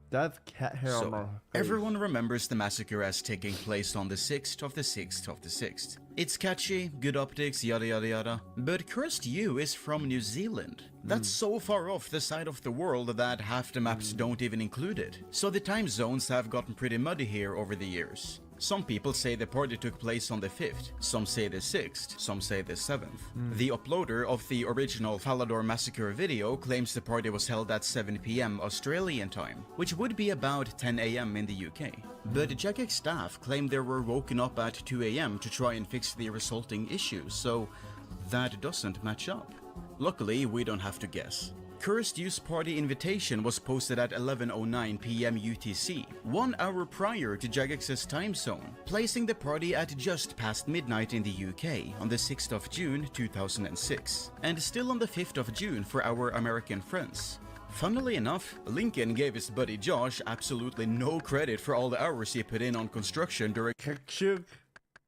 That cat hair on my face.
Everyone remembers the massacre as taking place on the 6th of the 6th of the 6th. It's catchy, good optics, yada yada yada. But CursedU is from New Zealand. That's so far off the side of the world that half the maps don't even include it. So the time zones have gotten pretty muddy here over the years. Some people say the party took place on the 5th, some say the 6th, some say the 7th. The uploader of the original Falador Massacre video claims the party was held at 7 PM Australian time, which would be about 10 AM in the UK. But Jagex staff claimed they were woken up at 2 AM to try and fix the resulting issues, so that doesn't match up. Luckily, we don't have to guess. CursedU's party invitation was posted at 11:09 PM UTC, 1 hour prior to Jagex's time zone, placing the party at just past midnight in the UK on the 6th of June 2006, and still on the 5th of June for our American friends. Funnily enough, Lincoln gave his buddy Josh absolutely no credit for all the hours he put in on construction during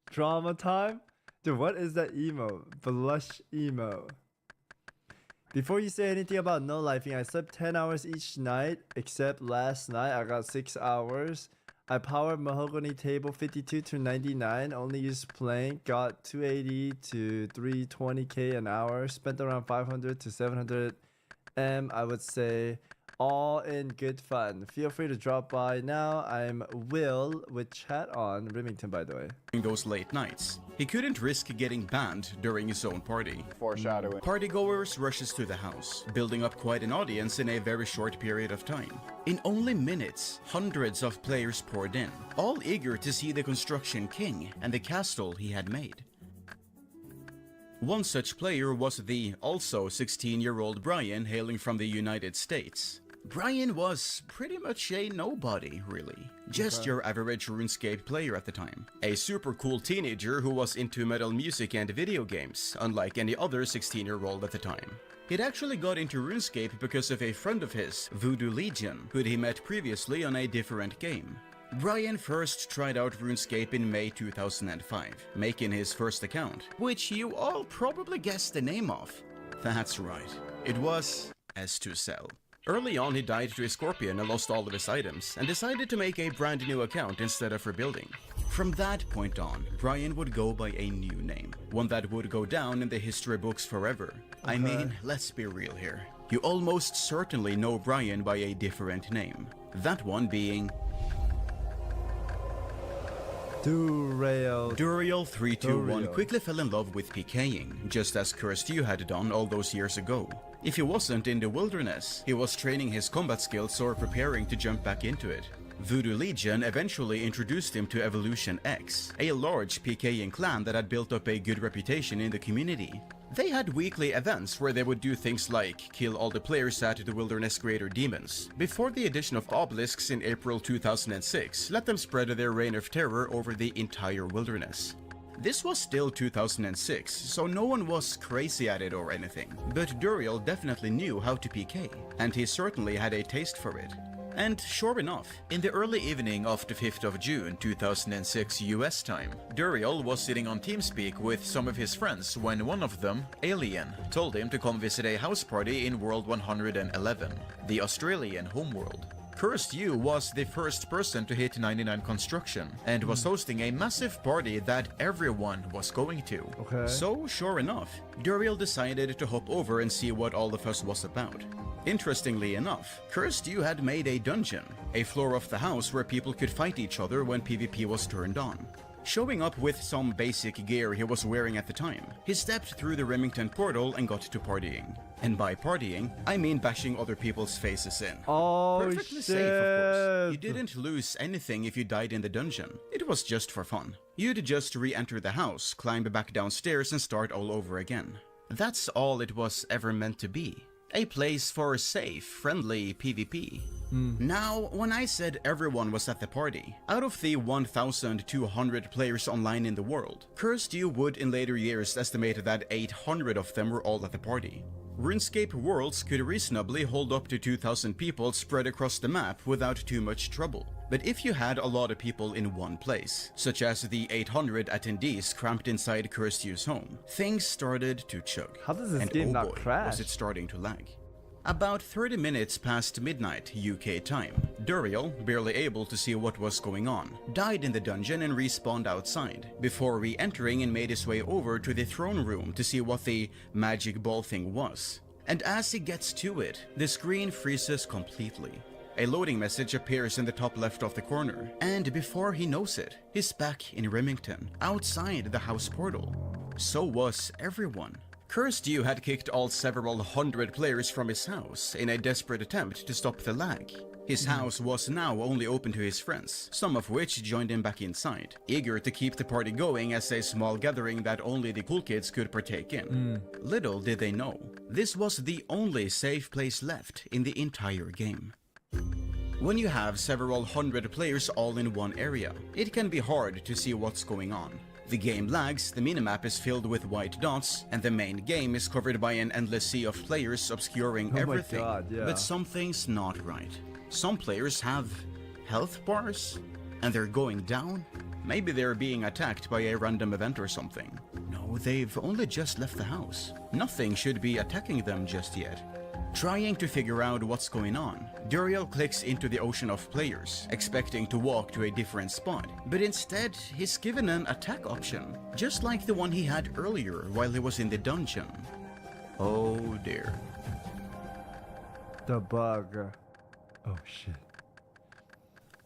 drama time? Dude, what is that emo? Blush emo. Before you say anything about no lifing, I slept 10 hours each night, except last night I got 6 hours. I powered mahogany table 52 to 99, only used plank, got 280 to 320k an hour, spent around 500 to 700 M, I would say. All in good fun. Feel free to drop by now. I'm Will with chat on. Remington, by the way.
Those late nights. He couldn't risk getting banned during his own party.
Foreshadowing.
Partygoers rushes to the house, building up quite an audience in a very short period of time. In only minutes, hundreds of players poured in, all eager to see the construction king and the castle he had made. One such player was the also 16-year-old Brian, hailing from the United States. Brian was pretty much a nobody, really. Just your average RuneScape player at the time. A super cool teenager who was into metal music and video games, unlike any other 16-year-old at the time. He'd actually got into RuneScape because of a friend of his, Voodoo Legion, who he met previously on a different game. Brian first tried out RuneScape in May 2005, making his first account, which you all probably guessed the name of. That's right, it was S2Cell. Early on, he died to a scorpion and lost all of his items, and decided to make a brand new account instead of rebuilding. From that point on, Brian would go by a new name, one that would go down in the history books forever. I mean, let's be real here. you almost certainly know Brian by a different name. That one being Duriel321 quickly fell in love with PKing, just as Cursed You had done all those years ago. If he wasn't in the wilderness, he was training his combat skills or preparing to jump back into it. Voodoo Legion eventually introduced him to Evolution X, a large PKing clan that had built up a good reputation in the community. They had weekly events where they would do things like kill all the players at the Wilderness Greater Demons. Before the addition of obelisks in April 2006, let them spread their reign of terror over the entire wilderness. This was still 2006, so no one was crazy at it or anything, but Duriel definitely knew how to PK, and he certainly had a taste for it. And sure enough, in the early evening of the 5th of June 2006 US time, Duriel was sitting on TeamSpeak with some of his friends when one of them, Alien, told him to come visit a house party in World 111, the Australian homeworld. Cursed You was the first person to hit 99 construction and was hosting a massive party that everyone was going to. So sure enough, Duriel decided to hop over and see what all the fuss was about. Interestingly enough, Cursed You had made a dungeon, a floor of the house where people could fight each other when PvP was turned on. Showing up with some basic gear he was wearing at the time, he stepped through the Remington portal and got to partying. And by partying, I mean bashing other people's faces in.
Oh,
perfectly safe, of course. You didn't lose anything if you died in the dungeon. It was just for fun. You'd just re-enter the house, climb back downstairs and start all over again. That's all it was ever meant to be. A place for safe, friendly PvP. Now, when I said everyone was at the party, out of the 1,200 players online in the world, Cursed You would in later years estimate that 800 of them were all at the party. RuneScape Worlds could reasonably hold up to 2,000 people spread across the map without too much trouble. But if you had a lot of people in one place, such as the 800 attendees cramped inside Cursed You's home, things started to chug.
How does this game not crash?
Was it starting to lag. About 30 minutes past midnight UK time, Duriel, barely able to see what was going on, died in the dungeon and respawned outside, before re-entering and made his way over to the throne room to see what the magic ball thing was. And as he gets to it, the screen freezes completely. A loading message appears in the top left of the corner, and before he knows it, he's back in Remington, outside the house portal. So was everyone. Cursed You had kicked all several hundred players from his house in a desperate attempt to stop the lag. His house was now only open to his friends, some of which joined him back inside, eager to keep the party going as a small gathering that only the cool kids could partake in. Little did they know, this was the only safe place left in the entire game. When you have several hundred players all in one area, it can be hard to see what's going on. The game lags, the minimap is filled with white dots, and the main game is covered by an endless sea of players obscuring everything.
My God, yeah.
But something's not right. Some players have health bars, and they're going down. Maybe they're being attacked by a random event or something. No, they've only just left the house. Nothing should be attacking them just yet. Trying to figure out what's going on, Duriel clicks into the ocean of players, expecting to walk to a different spot, but instead he's given an attack option, just like the one he had earlier while he was in the dungeon. Oh dear.
The bug. Oh shit.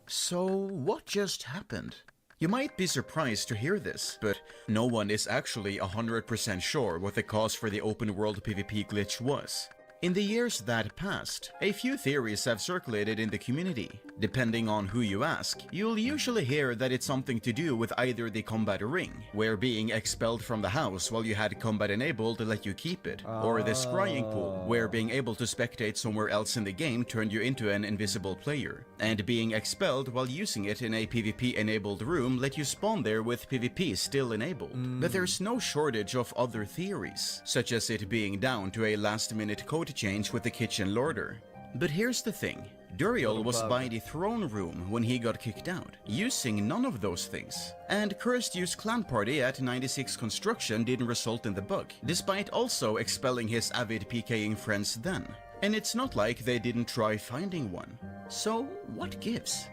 So what just happened? You might be surprised to hear this, but no one is actually 100% sure what the cause for the open world PvP glitch was. In the years that passed, a few theories have circulated in the community. Depending on who you ask, you'll usually hear that it's something to do with either the combat ring, where being expelled from the house while you had combat enabled let you keep it, or the scrying pool, where being able to spectate somewhere else in the game turned you into an invisible player, and being expelled while using it in a PvP enabled room let you spawn there with PvP still enabled. But there's no shortage of other theories, such as it being down to a last minute code change with the kitchen lorder. But here's the thing, Duriel was by the throne room when he got kicked out, using none of those things. And Cursed You's clan party at 96 construction didn't result in the bug, despite also expelling his avid PKing friends then. And it's not like they didn't try finding one. So what gives?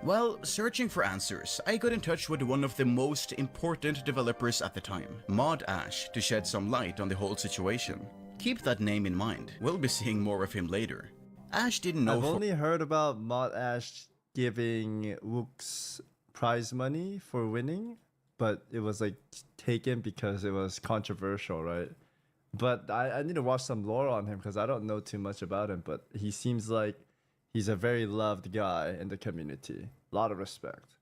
Well, searching for answers, I got in touch with one of the most important developers at the time, Mod Ash, to shed some light on the whole situation. Keep that name in mind. We'll be seeing more of him later. Ash didn't know
I've only heard about Mod Ash giving Wooks prize money for winning, but it was like taken because it was controversial, right? But I need to watch some lore on him because I don't know too much about him, but he seems like he's a very loved guy in the community. A lot of respect.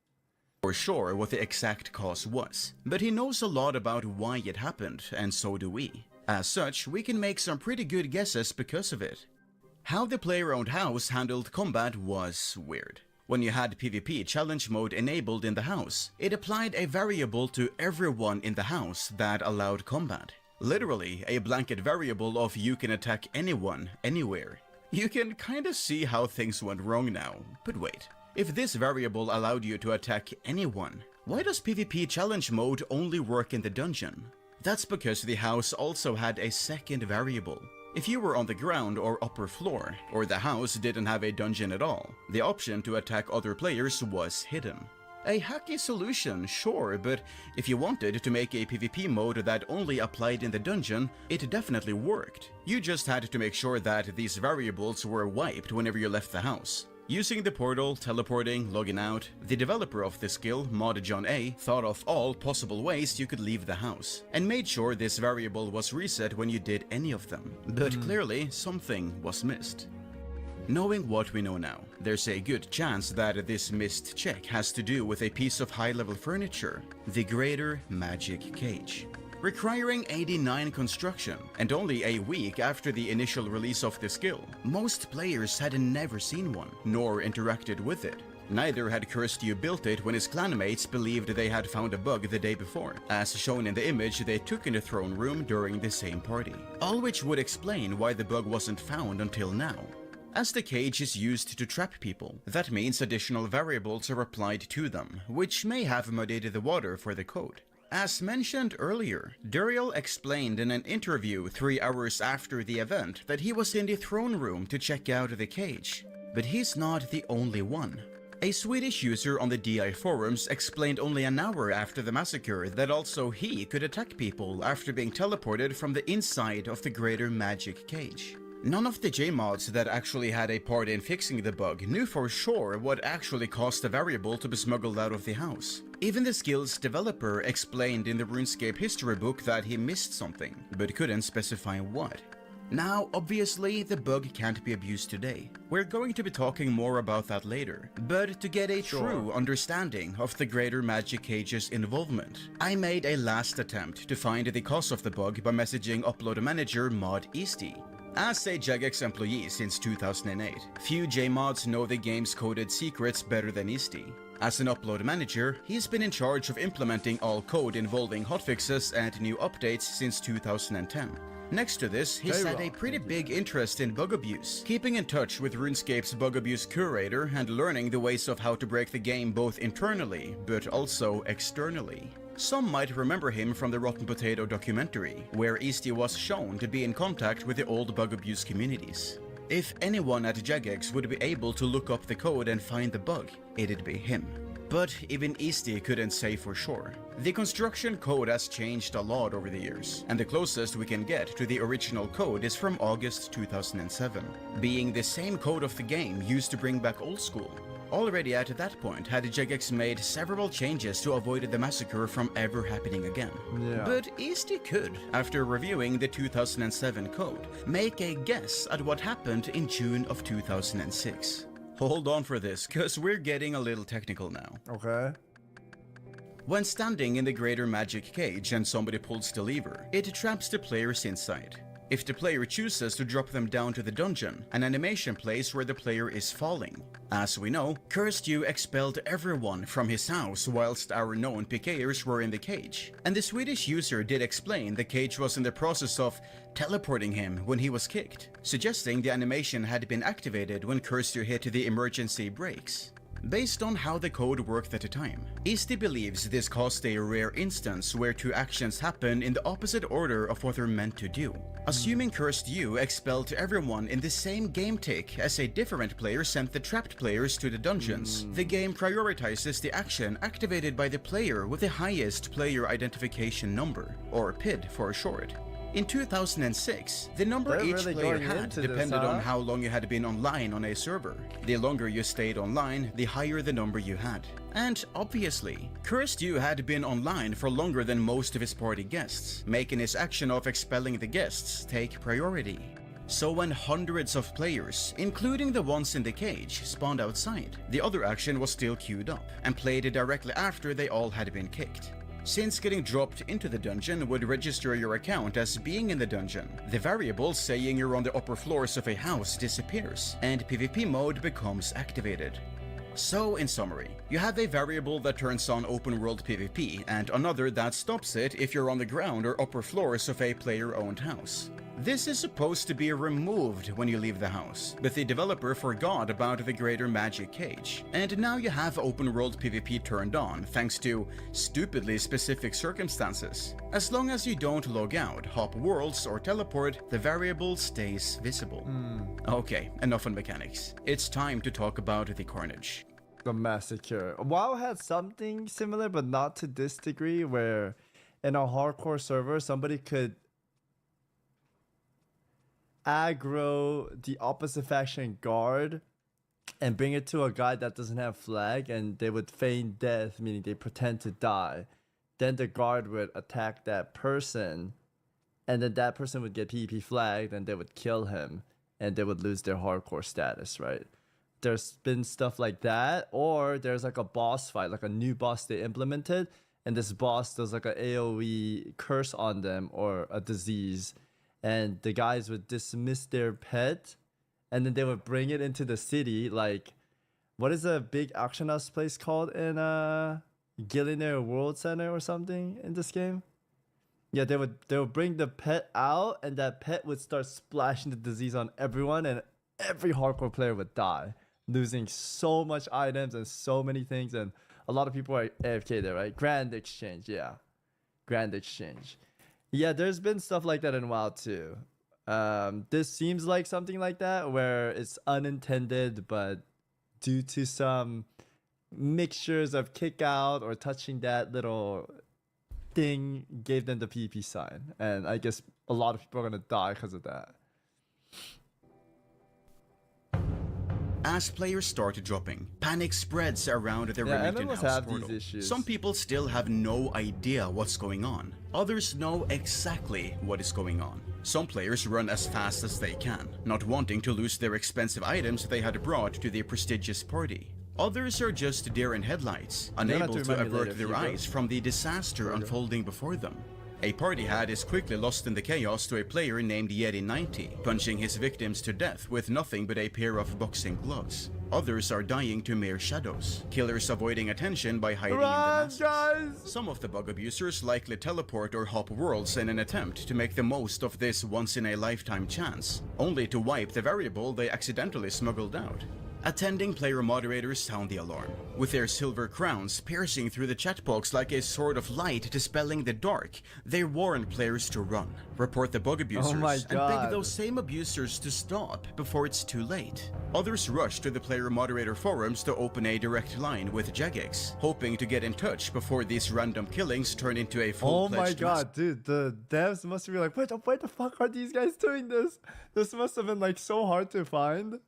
For sure what the exact cause was, but he knows a lot about why it happened, and so do we. As such, we can make some pretty good guesses because of it. How the player-owned house handled combat was weird. When you had PvP challenge mode enabled in the house, it applied a variable to everyone in the house that allowed combat. Literally, a blanket variable of you can attack anyone, anywhere. You can kinda see how things went wrong now, but wait. If this variable allowed you to attack anyone, why does PvP challenge mode only work in the dungeon? That's because the house also had a second variable. If you were on the ground or upper floor, or the house didn't have a dungeon at all, the option to attack other players was hidden. A hacky solution, sure, but if you wanted to make a PvP mode that only applied in the dungeon, it definitely worked. You just had to make sure that these variables were wiped whenever you left the house. Using the portal, teleporting, logging out, the developer of the skill, Mod John A, thought of all possible ways you could leave the house, and made sure this variable was reset when you did any of them. But clearly, something was missed. Knowing what we know now, there's a good chance that this missed check has to do with a piece of high-level furniture, the Greater Magic Cage. Requiring 89 construction, and only a week after the initial release of the skill, most players had never seen one, nor interacted with it. Neither had Cursed You built it when his clanmates believed they had found a bug the day before, as shown in the image they took in the throne room during the same party. All which would explain why the bug wasn't found until now. As the cage is used to trap people, that means additional variables are applied to them, which may have muddied the water for the code. As mentioned earlier, Duriel explained in an interview 3 hours after the event that he was in the throne room to check out the cage. But he's not the only one. A Swedish user on the DI forums explained only an hour after the massacre that also he could attack people after being teleported from the inside of the Greater Magic Cage. None of the JMods that actually had a part in fixing the bug knew for sure what actually caused the variable to be smuggled out of the house. Even the skill's developer explained in the RuneScape history book that he missed something, but couldn't specify what. Now, obviously, the bug can't be abused today. We're going to be talking more about that later, but to get a true understanding of the Greater Magic Cage's involvement, I made a last attempt to find the cause of the bug by messaging upload manager Mod Easty. As a Jagex employee since 2008, few JMods know the game's coded secrets better than Easty. As an upload manager, he's been in charge of implementing all code involving hotfixes and new updates since 2010. Next to this, he's had a pretty big interest in bug abuse, keeping in touch with RuneScape's bug abuse curator and learning the ways of how to break the game both internally, but also externally. Some might remember him from the Rotten Potato documentary, where Easty was shown to be in contact with the old bug abuse communities. If anyone at Jagex would be able to look up the code and find the bug, it'd be him. But even Easty couldn't say for sure. The construction code has changed a lot over the years, and the closest we can get to the original code is from August 2007, being the same code of the game used to bring back Old School. Already at that point had Jagex made several changes to avoid the massacre from ever happening again. But Easty could, after reviewing the 2007 code, make a guess at what happened in June of 2006. Hold on for this, cause we're getting a little technical now.
Okay.
When standing in the Greater Magic Cage and somebody pulls the lever, it traps the players inside. If the player chooses to drop them down to the dungeon, an animation plays where the player is falling. As we know, Cursed You expelled everyone from his house whilst our known PKers were in the cage. And the Swedish user did explain the cage was in the process of teleporting him when he was kicked, suggesting the animation had been activated when Cursed You hit the emergency brakes. Based on how the code worked at the time, Easty believes this caused a rare instance where two actions happen in the opposite order of what they're meant to do. Assuming Cursed You expelled everyone in the same game tick as a different player sent the trapped players to the dungeons, the game prioritizes the action activated by the player with the highest player identification number, or PID for short. In 2006, the number
They're
each
really
player
going
had
into this,
depended on
huh?
how long you had been online on a server. The longer you stayed online, the higher the number you had. And obviously, Cursed You had been online for longer than most of his party guests, making his action of expelling the guests take priority. So when hundreds of players, including the ones in the cage, spawned outside, the other action was still queued up and played directly after they all had been kicked. Since getting dropped into the dungeon would register your account as being in the dungeon, the variable saying you're on the upper floors of a house disappears, and PvP mode becomes activated. So, in summary, you have a variable that turns on open world PvP, and another that stops it if you're on the ground or upper floors of a player-owned house. This is supposed to be removed when you leave the house, but the developer forgot about the greater magic cage, and now you have open world PvP turned on thanks to stupidly specific circumstances. As long as you don't log out, hop worlds, or teleport, the variable stays visible. Okay, enough on mechanics. It's time to talk about the carnage.
The massacre. WoW had something similar, but not to this degree, where in a hardcore server, somebody could aggro the opposite faction guard and bring it to a guy that doesn't have flag, and they would feign death, meaning they pretend to die. Then the guard would attack that person, and then that person would get PvP flagged, and they would kill him, and they would lose their hardcore status, right? There's been stuff like that, or there's like a boss fight, like a new boss they implemented, and this boss does like an AoE curse on them or a disease, and the guys would dismiss their pet, and then they would bring it into the city. Like, what is a big auction house place called in Gillionaire World Center or something in this game? Yeah, they would bring the pet out, and that pet would start splashing the disease on everyone, and every hardcore player would die, losing so much items and so many things, and a lot of people are AFK there, right? Grand Exchange, yeah. Grand Exchange. Yeah, there's been stuff like that in WoW too. This seems like something like that, where it's unintended, but due to some mixtures of kick out or touching that little thing, gave them the PvP sign. And I guess a lot of people are going to die because of that.
As players start dropping, panic spreads around the Remington
MMOs
House
have
portal.
these issues.
Some people still have no idea what's going on. Others know exactly what is going on. Some players run as fast as they can, not wanting to lose their expensive items they had brought to the prestigious party. Others are just deer in headlights, unable to avert their eyes from the disaster unfolding before them. A party hat is quickly lost in the chaos to a player named Yeti90, punching his victims to death with nothing but a pair of boxing gloves. Others are dying to mere shadows, killers avoiding attention by hiding in the masses. Some of the bug abusers likely teleport or hop worlds in an attempt to make the most of this once-in-a-lifetime chance, only to wipe the variable they accidentally smuggled out. Attending player moderators sound the alarm, with their silver crowns piercing through the chat box like a sword of light dispelling the dark. They warn players to run, report the bug abusers, and beg those same abusers to stop before it's too late. Others rush to the player moderator forums to open a direct line with Jagex, hoping to get in touch before these random killings turn into a full-fledged
Oh my god, dude, the devs must be like, wait, why the fuck are these guys doing this? This must have been like so hard to find.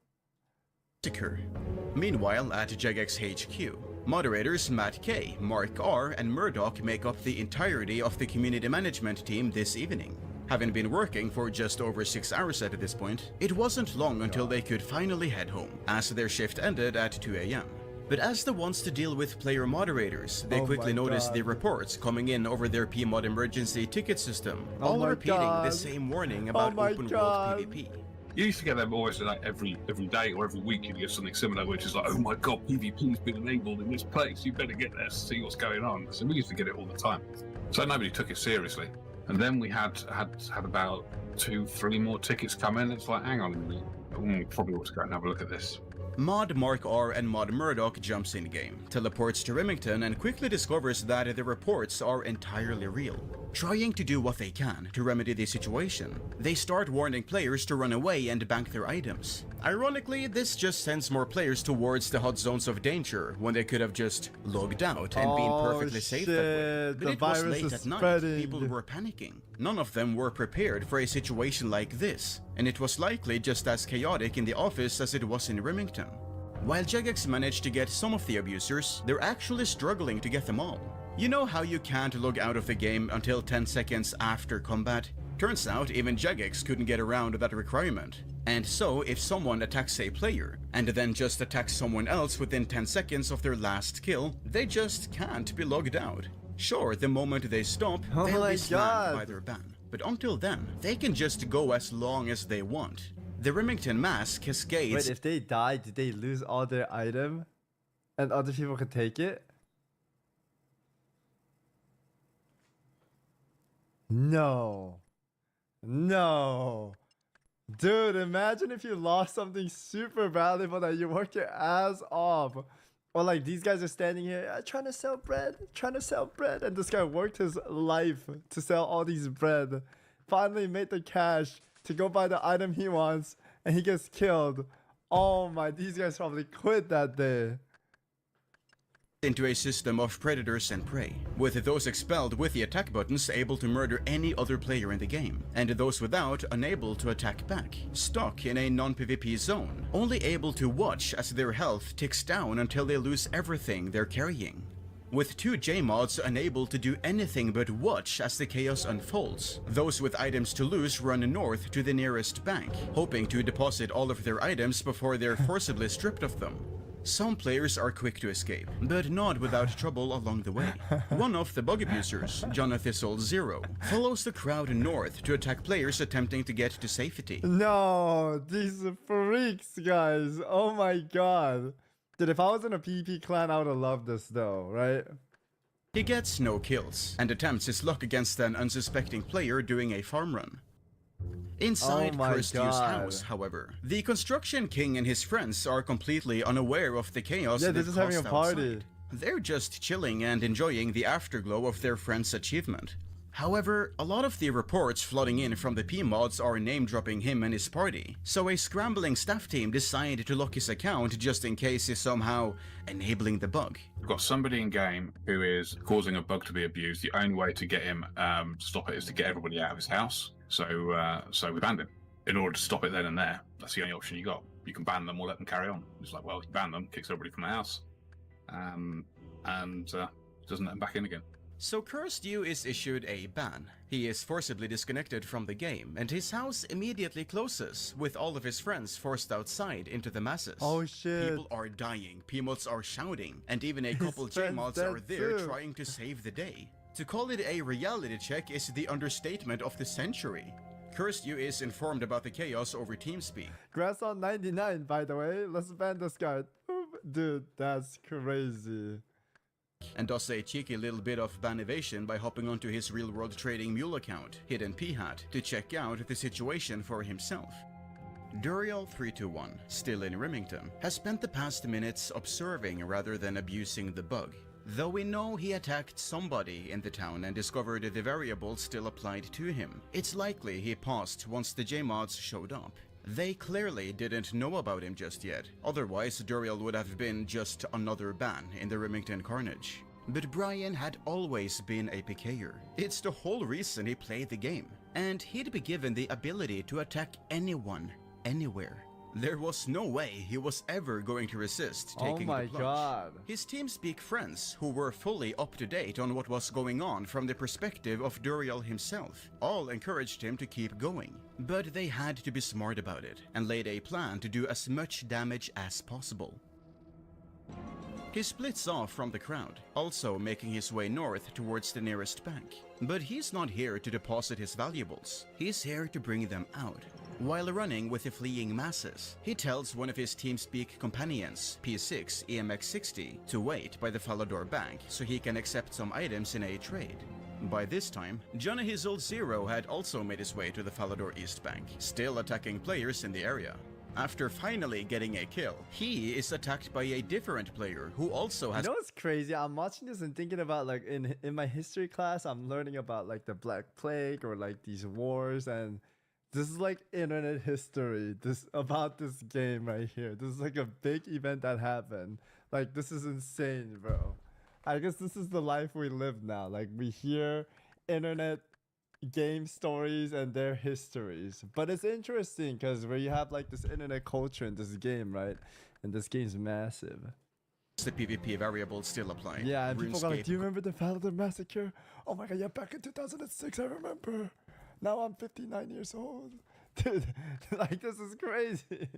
Meanwhile, at Jagex HQ, moderators Matt K, Mark R, and Murdoch make up the entirety of the community management team this evening. Having been working for just over 6 hours at this point, it wasn't long until they could finally head home, as their shift ended at 2 AM. But as the ones to deal with player moderators, they quickly noticed the reports coming in over their PMod emergency ticket system, all repeating the same warning about open world PvP.
You used to get them almost like every day or every week. You'd get something similar, which is like, "Oh my god, PvP's been enabled in this place. You better get there to see what's going on." So we used to get it all the time. So nobody took it seriously. And then we had about 2-3 more tickets come in. It's like, hang on a minute, probably ought to go and have a look at this.
Mod Mark R and Mod Murdoch jumps in game, teleports to Remington and quickly discovers that the reports are entirely real. Trying to do what they can to remedy the situation, they start warning players to run away and bank their items. Ironically, this just sends more players towards the hot zones of danger when they could have just logged out and been perfectly safe that way. But it was late at night, people were panicking. None of them were prepared for a situation like this, and it was likely just as chaotic in the office as it was in Remington. While Jagex managed to get some of the abusers, they're actually struggling to get them all. You know how you can't log out of the game until 10 seconds after combat? Turns out even Jagex couldn't get around that requirement. And so if someone attacks a player, and then just attacks someone else within 10 seconds of their last kill, they just can't be logged out. Sure, the moment they stop, they'll be slammed by their ban. But until then, they can just go as long as they want. The Remington mask cascades.
Wait, if they die, did they lose all their item? And other people can take it? No. No. Dude, imagine if you lost something super valuable that you worked your ass off. Or like these guys are standing here trying to sell bread, and this guy worked his life to sell all these bread. Finally made the cash to go buy the item he wants, and he gets killed. Oh my, these guys probably quit that day.
Into a system of predators and prey, with those expelled with the attack buttons able to murder any other player in the game, and those without unable to attack back, stuck in a non-PvP zone, only able to watch as their health ticks down until they lose everything they're carrying. With 2 J-mods unable to do anything but watch as the chaos unfolds, those with items to lose run north to the nearest bank, hoping to deposit all of their items before they're forcibly stripped of them. Some players are quick to escape, but not without trouble along the way. One of the bug abusers, Jonathan 0, follows the crowd north to attack players attempting to get to safety.
No, these freaks, guys. Oh my god. Dude, if I was in a PvP clan, I would have loved this though, right?
He gets no kills, and attempts his luck against an unsuspecting player doing a farm run. Inside Cursed You's house, however, the Construction King and his friends are completely unaware of the chaos
they're just having a party.
Outside. They're just chilling and enjoying the afterglow of their friend's achievement. However, a lot of the reports flooding in from the P-mods are name-dropping him and his party, so a scrambling staff team decided to lock his account just in case he's somehow enabling the bug.
We've got somebody in game who is causing a bug to be abused. The only way to get him to stop it is to get everybody out of his house. So we banned him. In order to stop it then and there, that's the only option you got. You can ban them or let them carry on. It's like, well, you ban them, kicks everybody from the house, and doesn't let them back in again.
So Cursed You is issued a ban. He is forcibly disconnected from the game, and his house immediately closes, with all of his friends forced outside into the masses.
Oh shit.
People are dying, P-mods are shouting, and even a couple J-mods are there trying to save the day. To call it a reality check is the understatement of the century. Cursed You is informed about the chaos over TeamSpeak.
Grass on 99, by the way. Let's ban this guy. Dude, that's crazy.
And does a cheeky little bit of ban evasion by hopping onto his real-world trading mule account, Hidden P-Hat, to check out the situation for himself. Duriel321, still in Remington, has spent the past minutes observing rather than abusing the bug. Though we know he attacked somebody in the town and discovered the variable still applied to him, it's likely he paused once the J-mods showed up. They clearly didn't know about him just yet, otherwise Duriel would have been just another ban in the Remington carnage. But Brian had always been a PKer. It's the whole reason he played the game, and he'd be given the ability to attack anyone, anywhere. There was no way he was ever going to resist taking the plunge.
Oh my god.
His TeamSpeak friends, who were fully up to date on what was going on from the perspective of Duriel himself, all encouraged him to keep going. But they had to be smart about it, and laid a plan to do as much damage as possible. He splits off from the crowd, also making his way north towards the nearest bank. But he's not here to deposit his valuables, he's here to bring them out. While running with the fleeing masses, he tells one of his TeamSpeak companions, P6 EMX60, to wait by the Falador Bank so he can accept some items in a trade. By this time, Johnny Hizzle 0 had also made his way to the Falador East Bank, still attacking players in the area. After finally getting a kill, he is attacked by a different player who also has...
You know what's crazy? I'm watching this and thinking about like in my history class, I'm learning about like the Black Plague or like these wars, and this is like internet history. This about this game right here. This is like a big event that happened. Like this is insane, bro. I guess this is the life we live now. Like we hear internet game stories and their histories, but it's interesting because where you have like this internet culture in this game, right? And this game's massive.
The PvP variable still apply.
Yeah, and people go like,
RuneScape...
do you remember the Validar Massacre? Oh my god, yeah, back in 2006, I remember. Now I'm 59 years old. Dude, like this is crazy.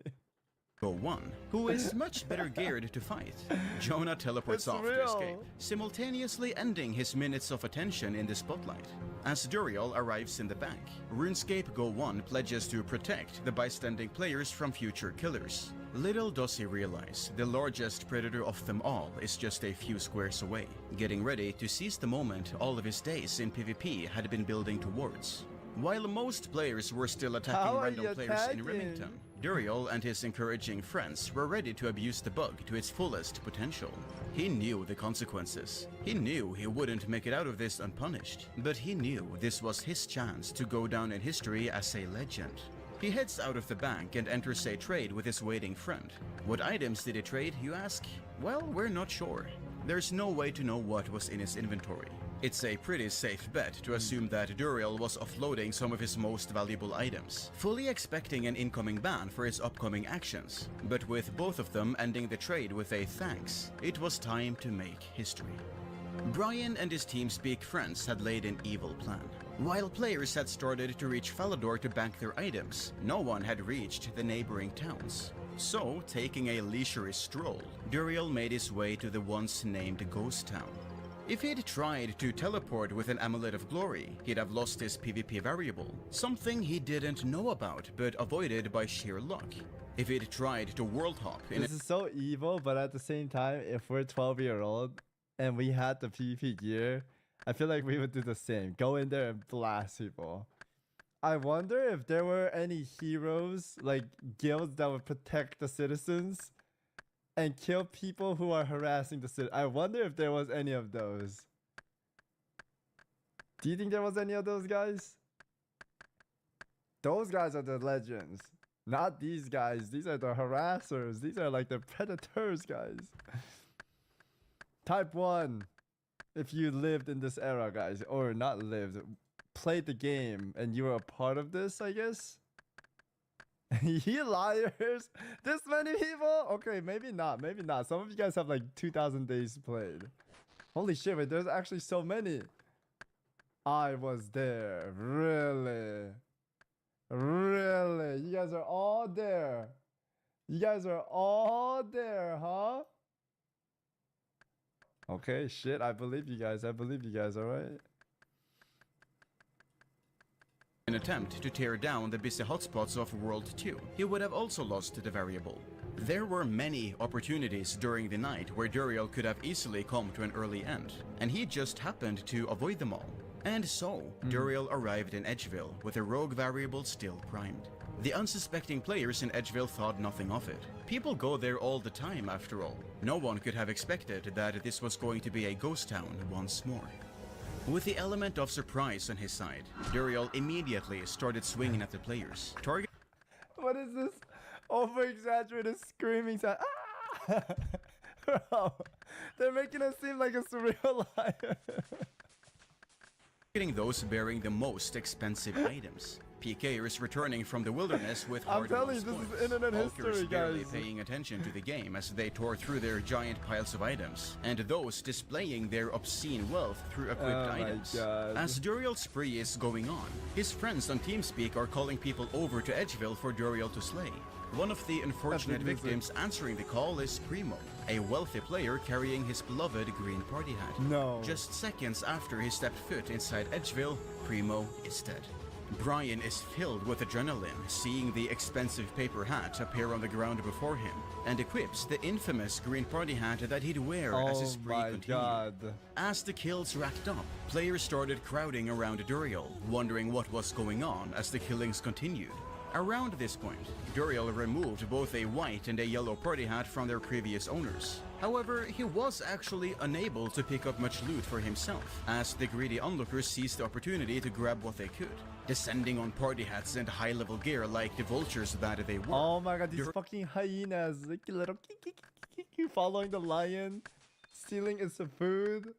Go 1, who is much better geared to fight. Jonah teleports off to escape, simultaneously ending his minutes of attention in the spotlight. As Duriel arrives in the back, RuneScape Go 1 pledges to protect the bystanding players from future killers. Little does he realize, the largest predator of them all is just a few squares away, getting ready to seize the moment all of his days in PvP had been building towards. While most players were still attacking random players in Remington, Duriel and his encouraging friends were ready to abuse the bug to its fullest potential. He knew the consequences. He knew he wouldn't make it out of this unpunished, but he knew this was his chance to go down in history as a legend. He heads out of the bank and enters a trade with his waiting friend. What items did he trade, you ask? Well, we're not sure. There's no way to know what was in his inventory. It's a pretty safe bet to assume that Duriel was offloading some of his most valuable items, fully expecting an incoming ban for his upcoming actions. But with both of them ending the trade with a thanks, it was time to make history. Brian and his TeamSpeak friends had laid an evil plan. While players had started to reach Falador to bank their items, no one had reached the neighboring towns. So, taking a leisurely stroll, Duriel made his way to the once named Ghost Town. If he'd tried to teleport with an Amulet of Glory, he'd have lost his PvP variable, something he didn't know about but avoided by sheer luck. If he'd tried to world hop in
This is so evil, but at the same time, if we're 12-year-old and we had the PvP gear, I feel like we would do the same. Go in there and blast people. I wonder if there were any heroes, like guilds that would protect the citizens and kill people who are harassing the city. I wonder if there was any of those. Do you think there was any of those guys? Those guys are the legends. Not these guys. These are the harassers. These are like the predators, guys. Type 1. If you lived in this era, guys. Or not lived. Played the game and you were a part of this, I guess. You liars! This many people? Okay, maybe not. Maybe not. Some of you guys have like 2,000 days played. Holy shit, wait, there's actually so many. I was there. Really? Really? You guys are all there. You guys are all there, huh? Okay, shit, I believe you guys. I believe you guys, alright?
An attempt to tear down the busy hotspots of World 2, he would have also lost the variable. There were many opportunities during the night where Duriel could have easily come to an early end, and he just happened to avoid them all. And so, Duriel arrived in Edgeville with a rogue variable still primed. The unsuspecting players in Edgeville thought nothing of it. People go there all the time after all. No one could have expected that this was going to be a ghost town once more. With the element of surprise on his side, Duriel immediately started swinging at the players.
What is this over-exaggerated screaming sound? Ah! Bro, they're making us seem like a surreal liar.
Getting those bearing the most expensive items. PKers returning from the wilderness with hard
I'm telling you, this is internet history,
barely
guys.
paying attention to the game as they tore through their giant piles of items, and those displaying their obscene wealth through equipped items. As Duriel's spree is going on, his friends on TeamSpeak are calling people over to Edgeville for Duriel to slay. One of the unfortunate victims answering the call is Primo, a wealthy player carrying his beloved green party hat.
No.
Just seconds after he stepped foot inside Edgeville, Primo is dead. Brian is filled with adrenaline seeing the expensive paper hat appear on the ground before him, and equips the infamous green party hat that he'd wear as his spree continued. As the kills racked up, players started crowding around Duriel, wondering what was going on as the killings continued. Around this point, Duriel removed both a white and a yellow party hat from their previous owners. However, he was actually unable to pick up much loot for himself, as the greedy onlookers seized the opportunity to grab what they could, descending on party hats and high-level gear like the vultures that they were.
Oh my god, these fucking hyenas, like little following the lion, stealing its food.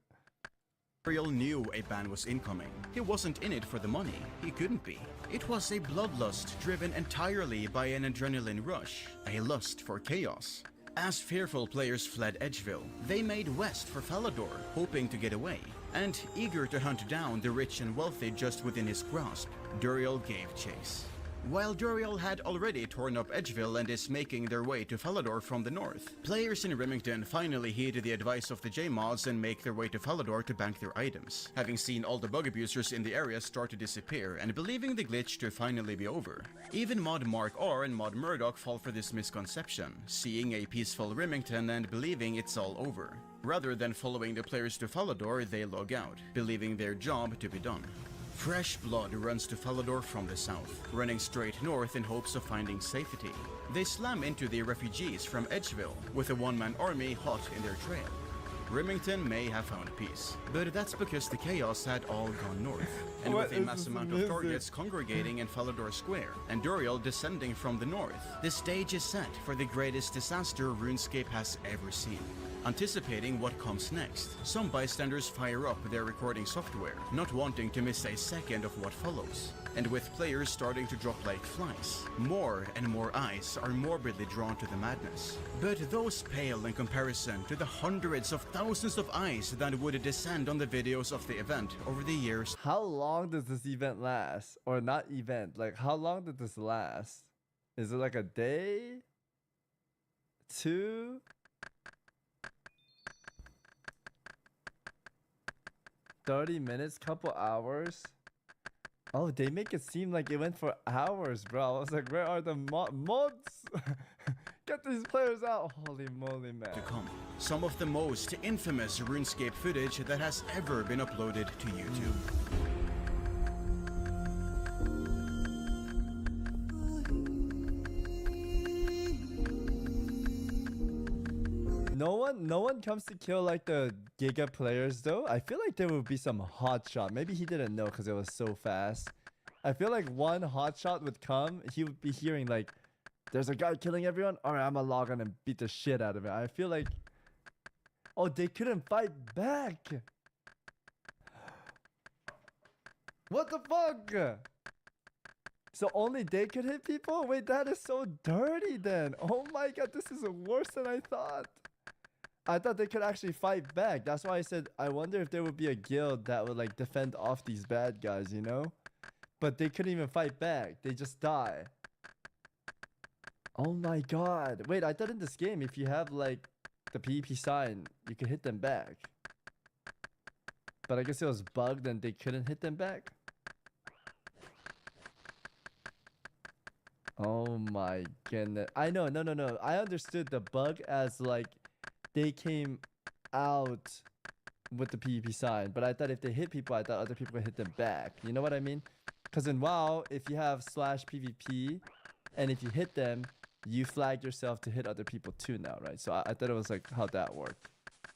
Duriel knew a ban was incoming. He wasn't in it for the money. He couldn't be. It was a bloodlust driven entirely by an adrenaline rush, a lust for chaos. As fearful players fled Edgeville, they made west for Falador, hoping to get away. And eager to hunt down the rich and wealthy just within his grasp, Duriel gave chase. While Duriel had already torn up Edgeville and is making their way to Falador from the north, players in Remington finally heed the advice of the J-mods and make their way to Falador to bank their items, having seen all the bug abusers in the area start to disappear and believing the glitch to finally be over. Even Mod Mark R and Mod Murdoch fall for this misconception, seeing a peaceful Remington and believing it's all over. Rather than following the players to Falador, they log out, believing their job to be done. Fresh blood runs to Falador from the south, running straight north in hopes of finding safety. They slam into the refugees from Edgeville, with a one-man army hot in their trail. Remington may have found peace, but that's because the chaos had all gone north. And with a mass amount of targets congregating in Falador Square, and Duriel descending from the north, the stage is set for the greatest disaster RuneScape has ever seen. Anticipating what comes next, some bystanders fire up their recording software, not wanting to miss a second of what follows. And with players starting to drop like flies, more and more eyes are morbidly drawn to the madness. But those pale in comparison to the hundreds of thousands of eyes that would descend on the videos of the event over the years.
How long does this event last? Or not event, like how long did this last? Is it like a day? 2? $30 minutes, couple hours. Oh, they make it seem like it went for hours, bro. I was like, where are the mods? Get these players out. Holy moly, man.
To come. Some of the most infamous RuneScape footage that has ever been uploaded to YouTube.
No one comes to kill like the Giga players though. I feel like there would be some hot shot. Maybe he didn't know because it was so fast. I feel like one hot shot would come. He would be hearing like, there's a guy killing everyone. All right, I'm gonna log on and beat the shit out of it. I feel like, oh, they couldn't fight back. What the fuck? So only they could hit people? Wait, that is so dirty then. Oh my god, this is worse than I thought. I thought they could actually fight back. That's why I said, I wonder if there would be a guild that would like defend off these bad guys, you know? But they couldn't even fight back. They just die. Oh my god. Wait, I thought in this game, if you have like the PvP sign, you could hit them back. But I guess it was bugged and they couldn't hit them back. Oh my goodness. I know, no. I understood the bug as like they came out with the PvP sign, but I thought if they hit people, I thought other people would hit them back. You know what I mean? Because in WoW, if you have /PvP and if you hit them, you flag yourself to hit other people too now, right? So I thought it was like how that worked.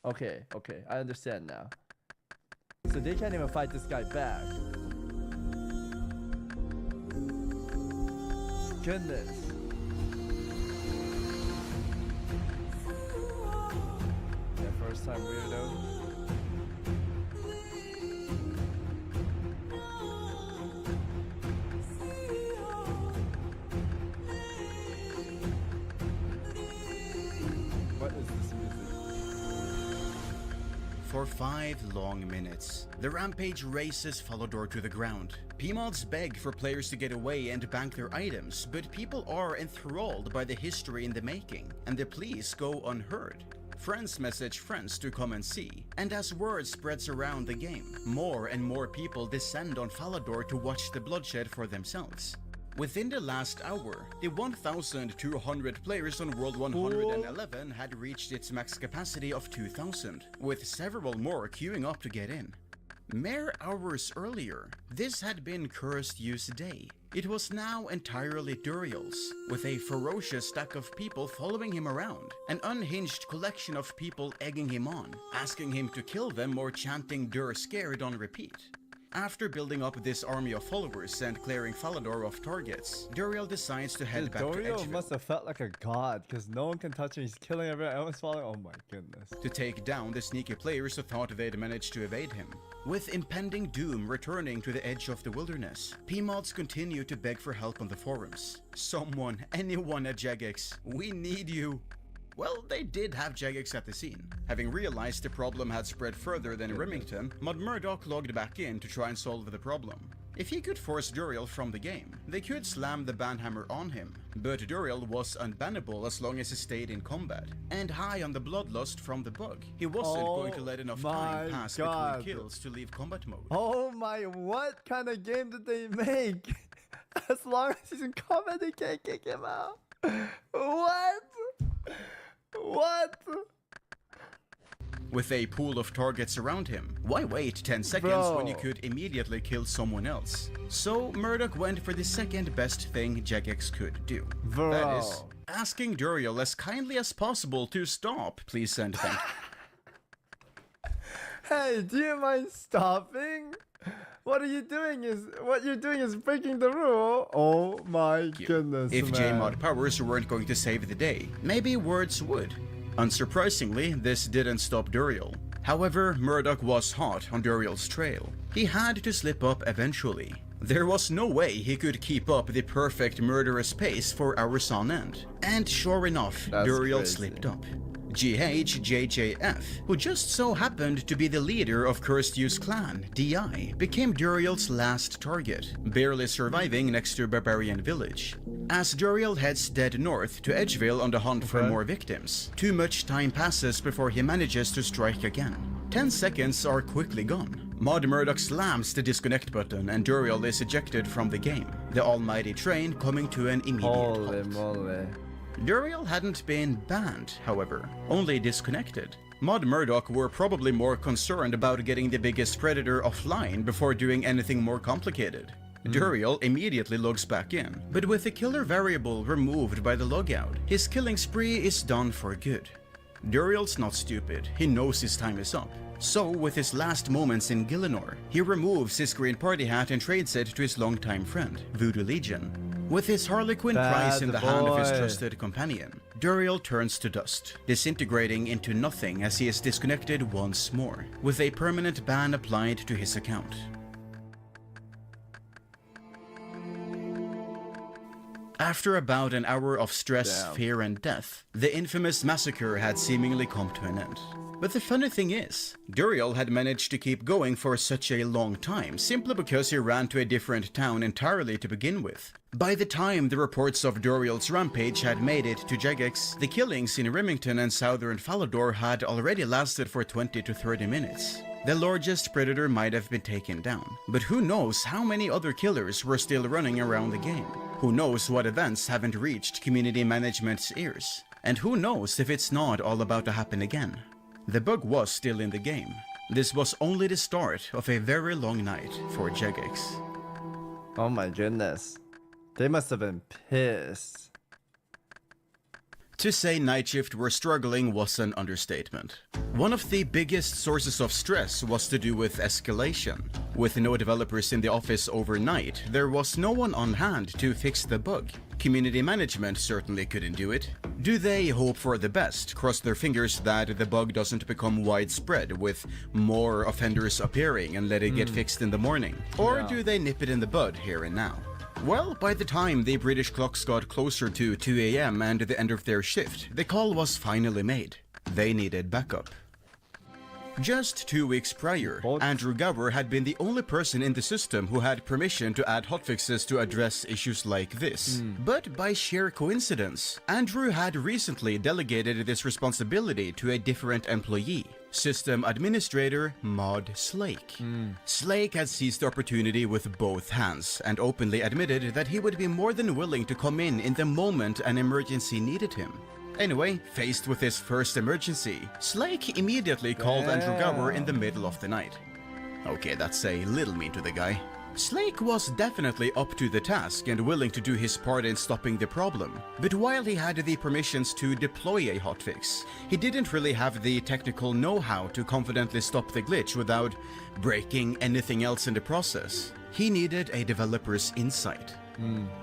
Okay, I understand now. So they can't even fight this guy back. Goodness. Yeah, first time weirdo. What is this music?
For 5 long minutes, the rampage races Falador to the ground. PMods beg for players to get away and bank their items, but people are enthralled by the history in the making, and the pleas go unheard. Friends message friends to come and see, and as word spreads around the game, more and more people descend on Falador to watch the bloodshed for themselves. Within the last hour, the 1,200 players on World 111 had reached its max capacity of 2,000, with several more queuing up to get in. Mere hours earlier, this had been Cursed Use Day, It was now entirely Duriel's, with a ferocious stack of people following him around, an unhinged collection of people egging him on, asking him to kill them or chanting "Dur scared" on repeat. After building up this army of followers and clearing Falador of targets, Duriel decides to head back to
Duriel
Edgeville
must have felt like a god, because no one can touch him. He's killing everyone else following. Oh my goodness.
to take down the sneaky players who thought they'd managed to evade him. With impending doom returning to the edge of the wilderness, PMods continue to beg for help on the forums. Someone, anyone at Jagex, we need you. Well, they did have Jagex at the scene. Having realized the problem had spread further than Remington, Mod Murdoch logged back in to try and solve the problem. If he could force Duriel from the game, they could slam the banhammer on him, but Duriel was unbannable as long as he stayed in combat, and high on the bloodlust from the bug. He wasn't going to let enough time pass between kills to leave combat mode.
Oh my, what kind of game did they make? As long as he's in combat, they can't kick him out. What? What?
With a pool of targets around him, why wait 10 seconds when you could immediately kill someone else? So Murdoch went for the second best thing Jagex could do. That is, asking Duriel as kindly as possible to stop, please and thank you.
Hey, do you mind stopping? What you're doing is breaking the rule. Oh my goodness,
If
man.
Jmod powers weren't going to save the day, maybe words would. Unsurprisingly, this didn't stop Duriel. However, Murdoch was hot on Duriel's trail. He had to slip up eventually. There was no way he could keep up the perfect murderous pace for hours on end. And sure enough, Duriel slipped up. GHJJF, who just so happened to be the leader of Cursed Use clan, DI, became Duriel's last target, barely surviving next to Barbarian Village. As Duriel heads dead north to Edgeville on the hunt for more victims, too much time passes before he manages to strike again. 10 seconds are quickly gone. Mod Murdoch slams the disconnect button and Duriel is ejected from the game, the almighty train coming to an immediate halt. Duriel hadn't been banned, however, only disconnected. Mod Murdoch were probably more concerned about getting the biggest predator offline before doing anything more complicated. Duriel immediately logs back in, but with the killer variable removed by the logout, his killing spree is done for good. Duriel's not stupid, he knows his time is up. So, with his last moments in Gielinor, he removes his green party hat and trades it to his longtime friend, Voodoo Legion. With his Harlequin prize in the hand of his trusted companion, Duriel turns to dust, disintegrating into nothing as he is disconnected once more, with a permanent ban applied to his account. After about an hour of stress, fear and death, the infamous massacre had seemingly come to an end. But the funny thing is, Duriel had managed to keep going for such a long time simply because he ran to a different town entirely to begin with. By the time the reports of Duriel's rampage had made it to Jagex, the killings in Remington and southern Falador had already lasted for 20 to 30 minutes. The largest predator might have been taken down, but who knows how many other killers were still running around the game? Who knows what events haven't reached community management's ears? And who knows if it's not all about to happen again? The bug was still in the game. This was only the start of a very long night for Jagex.
Oh my goodness. They must have been pissed.
To say Night Shift were struggling was an understatement. One of the biggest sources of stress was to do with escalation. With no developers in the office overnight, there was no one on hand to fix the bug. Community management certainly couldn't do it. Do they hope for the best, cross their fingers that the bug doesn't become widespread with more offenders appearing and let it get fixed in the morning? Or do they nip it in the bud here and now? Well, by the time the British clocks got closer to 2 AM and the end of their shift, the call was finally made. They needed backup. Just 2 weeks prior, Andrew Gower had been the only person in the system who had permission to add hotfixes to address issues like this. But by sheer coincidence, Andrew had recently delegated this responsibility to a different employee, System Administrator Mod Slake. Slake had seized the opportunity with both hands and openly admitted that he would be more than willing to come in the moment an emergency needed him. Anyway, faced with his first emergency, Slake immediately called Andrew Gower in the middle of the night. Okay, that's a little mean to the guy. Slake was definitely up to the task and willing to do his part in stopping the problem, but while he had the permissions to deploy a hotfix, he didn't really have the technical know-how to confidently stop the glitch without breaking anything else in the process. He needed a developer's insight.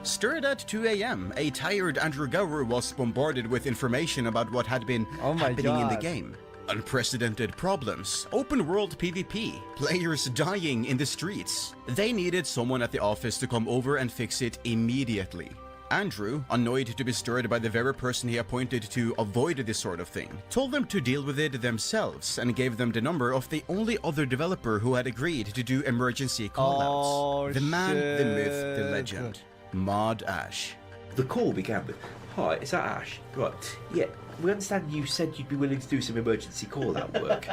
Stirred at 2 a.m., a tired Andrew Gower was bombarded with information about what had been happening in the game. Unprecedented problems, open world PvP, players dying in the streets. They needed someone at the office to come over and fix it immediately. Andrew, annoyed to be stirred by the very person he appointed to avoid this sort of thing, told them to deal with it themselves and gave them the number of the only other developer who had agreed to do emergency callouts. The man, the myth, the legend. Mod Ash.
The call began with, "Hi, is that Ash? Right, yeah, we understand you said you'd be willing to do some emergency call-out work.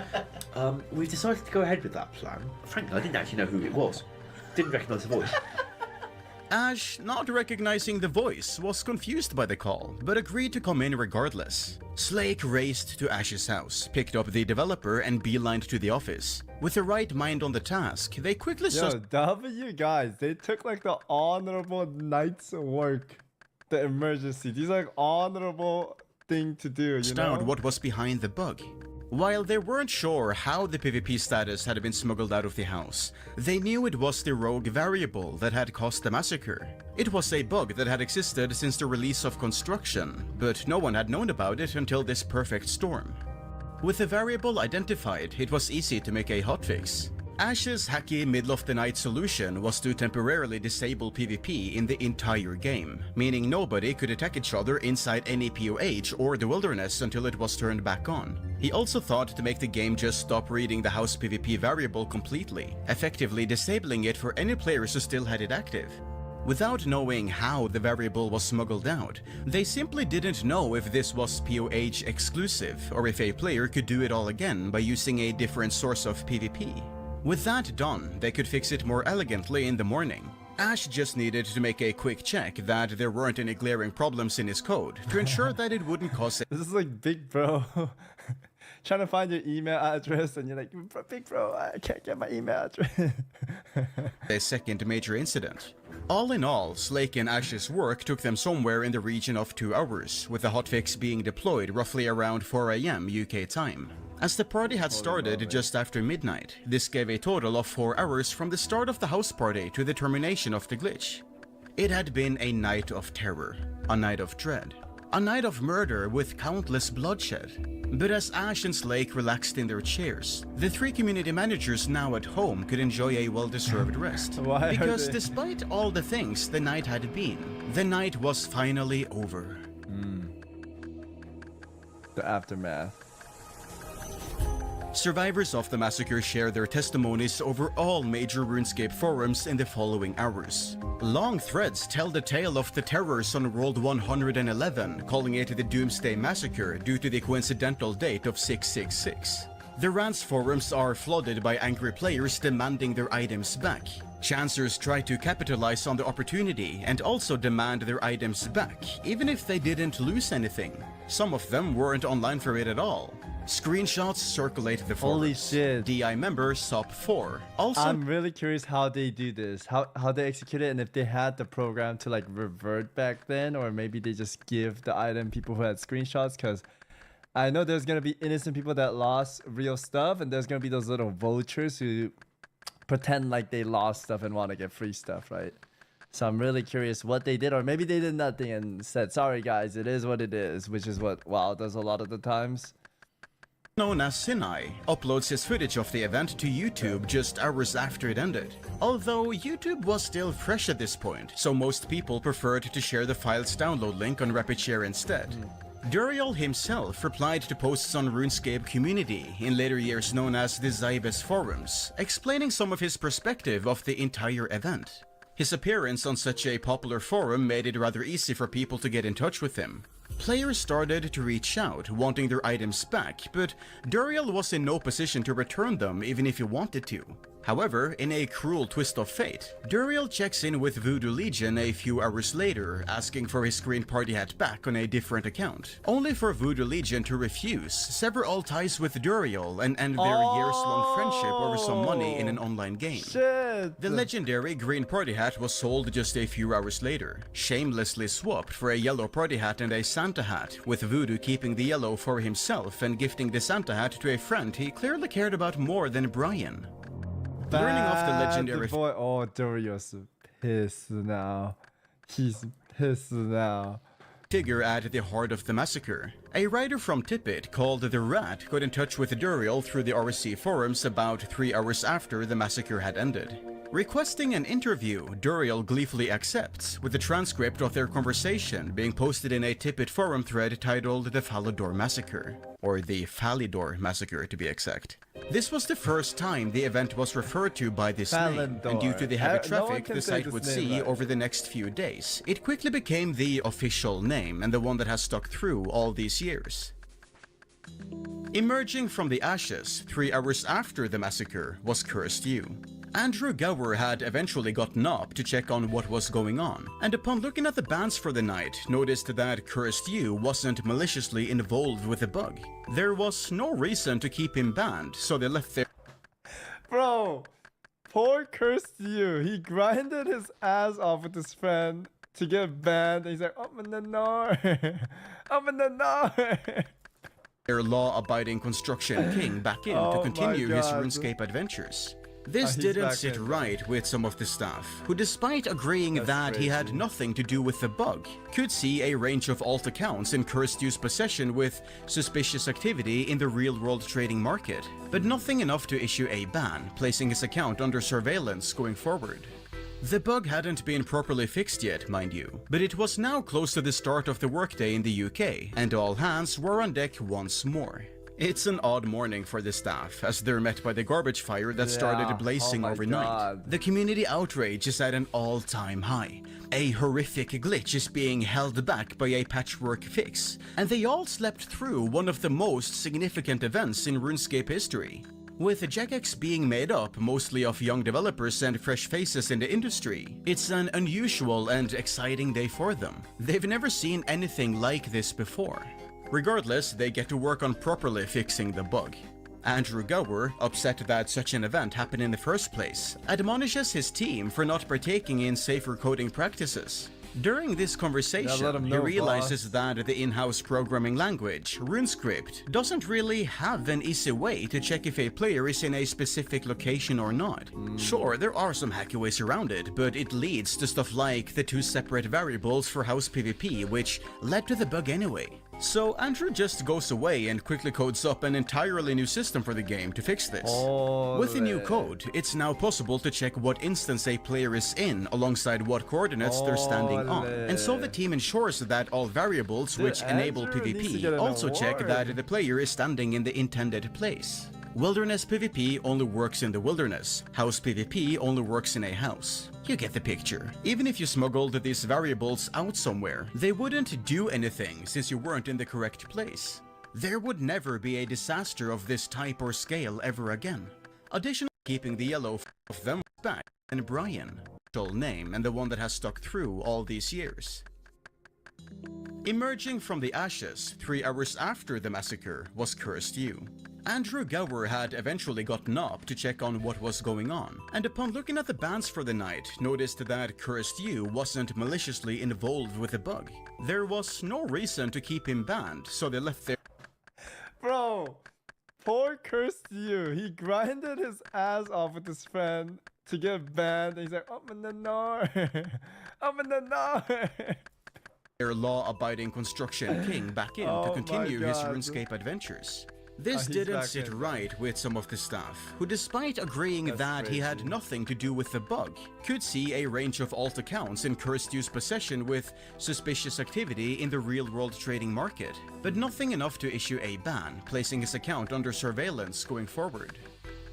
We've decided to go ahead with that plan. Frankly, I didn't actually know who it was. Didn't recognise the voice."
Ash, not recognizing the voice, was confused by the call, but agreed to come in regardless. Slake raced to Ash's house, picked up the developer, and beelined to the office. With the right mind on the task, they quickly
W guys, they took like the honorable night's work. The emergency. These are like honorable thing to do, you know?
What was behind the bug. While they weren't sure how the PvP status had been smuggled out of the house, they knew it was the rogue variable that had caused the massacre. It was a bug that had existed since the release of Construction, but no one had known about it until this perfect storm. With the variable identified, it was easy to make a hotfix. Ash's hacky middle-of-the-night solution was to temporarily disable PvP in the entire game, meaning nobody could attack each other inside any POH or the wilderness until it was turned back on. He also thought to make the game just stop reading the house PvP variable completely, effectively disabling it for any players who still had it active. Without knowing how the variable was smuggled out, they simply didn't know if this was POH exclusive or if a player could do it all again by using a different source of PvP. With that done, they could fix it more elegantly in the morning. Ash just needed to make a quick check that there weren't any glaring problems in his code to ensure that it wouldn't cause it.
This is like big bro. Trying to find your email address and you're like, big bro, I can't get my email address.
A second major incident. All in all, Slake and Ash's work took them somewhere in the region of 2 hours, with the hotfix being deployed roughly around 4 a.m. UK time. As the party had started just after midnight, this gave a total of 4 hours from the start of the house party to the termination of the glitch. It had been a night of terror, a night of dread, a night of murder with countless bloodshed. But as Ash and Slake relaxed in their chairs, the 3 community managers now at home could enjoy a well-deserved rest. Because despite all the things the night had been, the night was finally over.
The aftermath.
Survivors of the massacre share their testimonies over all major RuneScape forums in the following hours. Long threads tell the tale of the terrors on World 111, calling it the Doomsday Massacre due to the coincidental date of 666. The rants forums are flooded by angry players demanding their items back. Chancers try to capitalize on the opportunity and also demand their items back, even if they didn't lose anything. Some of them weren't online for it at all. Screenshots circulate the forums.
Holy shit.
DI member SOP4. Also,
I'm really curious how they do this, how they execute it, and if they had the program to like revert back then, or maybe they just give the item people who had screenshots, because I know there's going to be innocent people that lost real stuff, and there's going to be those little vultures who pretend like they lost stuff and want to get free stuff, right? So I'm really curious what they did, or maybe they did nothing and said, sorry guys, it is what it is, which is what WoW does a lot of the times.
Known as HCIM I, uploads his footage of the event to YouTube just hours after it ended. Although YouTube was still fresh at this point, so most people preferred to share the file's download link on RapidShare instead. Duriel himself replied to posts on RuneScape community, in later years known as the Zybes forums, explaining some of his perspective of the entire event. His appearance on such a popular forum made it rather easy for people to get in touch with him. Players started to reach out, wanting their items back, but Duriel was in no position to return them even if he wanted to. However, in a cruel twist of fate, Duriel checks in with Voodoo Legion a few hours later, asking for his Green Party hat back on a different account, only for Voodoo Legion to refuse, sever all ties with Duriel, and end their years-long friendship over some money in an online game.
Shit. it!
The legendary green party hat was sold just a few hours later, shamelessly swapped for a yellow party hat and a Santa hat, with Voodoo keeping the yellow for himself and gifting the Santa hat to a friend he clearly cared about more than Brian. Learning off the legendary
boy. Oh, Dorios pissed now. He's pissed now.
Figure at the heart of the massacre. A writer from Tippett called The Rat got in touch with Duriel through the RSC forums about 3 hours after the massacre had ended. Requesting an interview, Duriel gleefully accepts, with a transcript of their conversation being posted in a Tippett forum thread titled The Falador Massacre, or the Falidor Massacre to be exact. This was the first time the event was referred to by this name, and due to the heavy traffic the site would see over the next few days, it quickly became the official name and the one that has stuck through all these years. Emerging from the ashes 3 hours after the massacre was Cursed You. Andrew Gower had eventually gotten up to check on what was going on, and upon looking at the bans for the night, noticed that Cursed You wasn't maliciously involved with the bug. There was no reason to keep him banned, so they left their—
Bro, poor Cursed You. He grinded his ass off with his friend to get banned, and he's like, I'm in the north. I'm in the north.
Their law-abiding construction king back in to continue his RuneScape adventures. This didn't sit right with some of the staff, who despite agreeing that he had nothing to do with the bug, could see a range of alt accounts in Cursed You's possession with suspicious activity in the real-world trading market, but nothing enough to issue a ban, placing his account under surveillance going forward. The bug hadn't been properly fixed yet, mind you, but it was now close to the start of the workday in the UK, and all hands were on deck once more. It's an odd morning for the staff, as they're met by the garbage fire that started blazing overnight.
God.
The community outrage is at an all-time high. A horrific glitch is being held back by a patchwork fix, and they all slept through one of the most significant events in RuneScape history. With Jagex being made up mostly of young developers and fresh faces in the industry, it's an unusual and exciting day for them. They've never seen anything like this before. Regardless, they get to work on properly fixing the bug. Andrew Gower, upset that such an event happened in the first place, admonishes his team for not partaking in safer coding practices. During this conversation, he realizes that the in-house programming language, RuneScript, doesn't really have an easy way to check if a player is in a specific location or not. Sure, there are some hacky ways around it, but it leads to stuff like the 2 separate variables for house PvP, which led to the bug anyway. So Andrew just goes away and quickly codes up an entirely new system for the game to fix this. With the new code, it's now possible to check what instance a player is in alongside what coordinates they're standing on. And so the team ensures that all variables which enable PvP also check that the player is standing in the intended place. Wilderness PvP only works in the wilderness. House PvP only works in a house. You get the picture. Even if you smuggled these variables out somewhere, they wouldn't do anything since you weren't in the correct place. There would never be a disaster of this type or scale ever again. Additionally, keeping the yellow of them back and Brian, name and the one that has stuck through all these years. Emerging from the ashes 3 hours after the massacre was Cursed You. Andrew Gower had eventually gotten up to check on what was going on, and upon looking at the bans for the night, noticed that Cursed You wasn't maliciously involved with the bug. There was no reason to keep him banned, so they left their—
Bro, poor Cursed You. He grinded his ass off with his friend to get banned, and he's like, I'm in the north. I'm in the north.
Their law-abiding construction king back in to continue his RuneScape adventures. This didn't sit right with some of the staff, who despite agreeing that he had nothing to do with the bug, could see a range of alt accounts in Cursed You's possession with suspicious activity in the real-world trading market, but nothing enough to issue a ban, placing his account under surveillance going forward.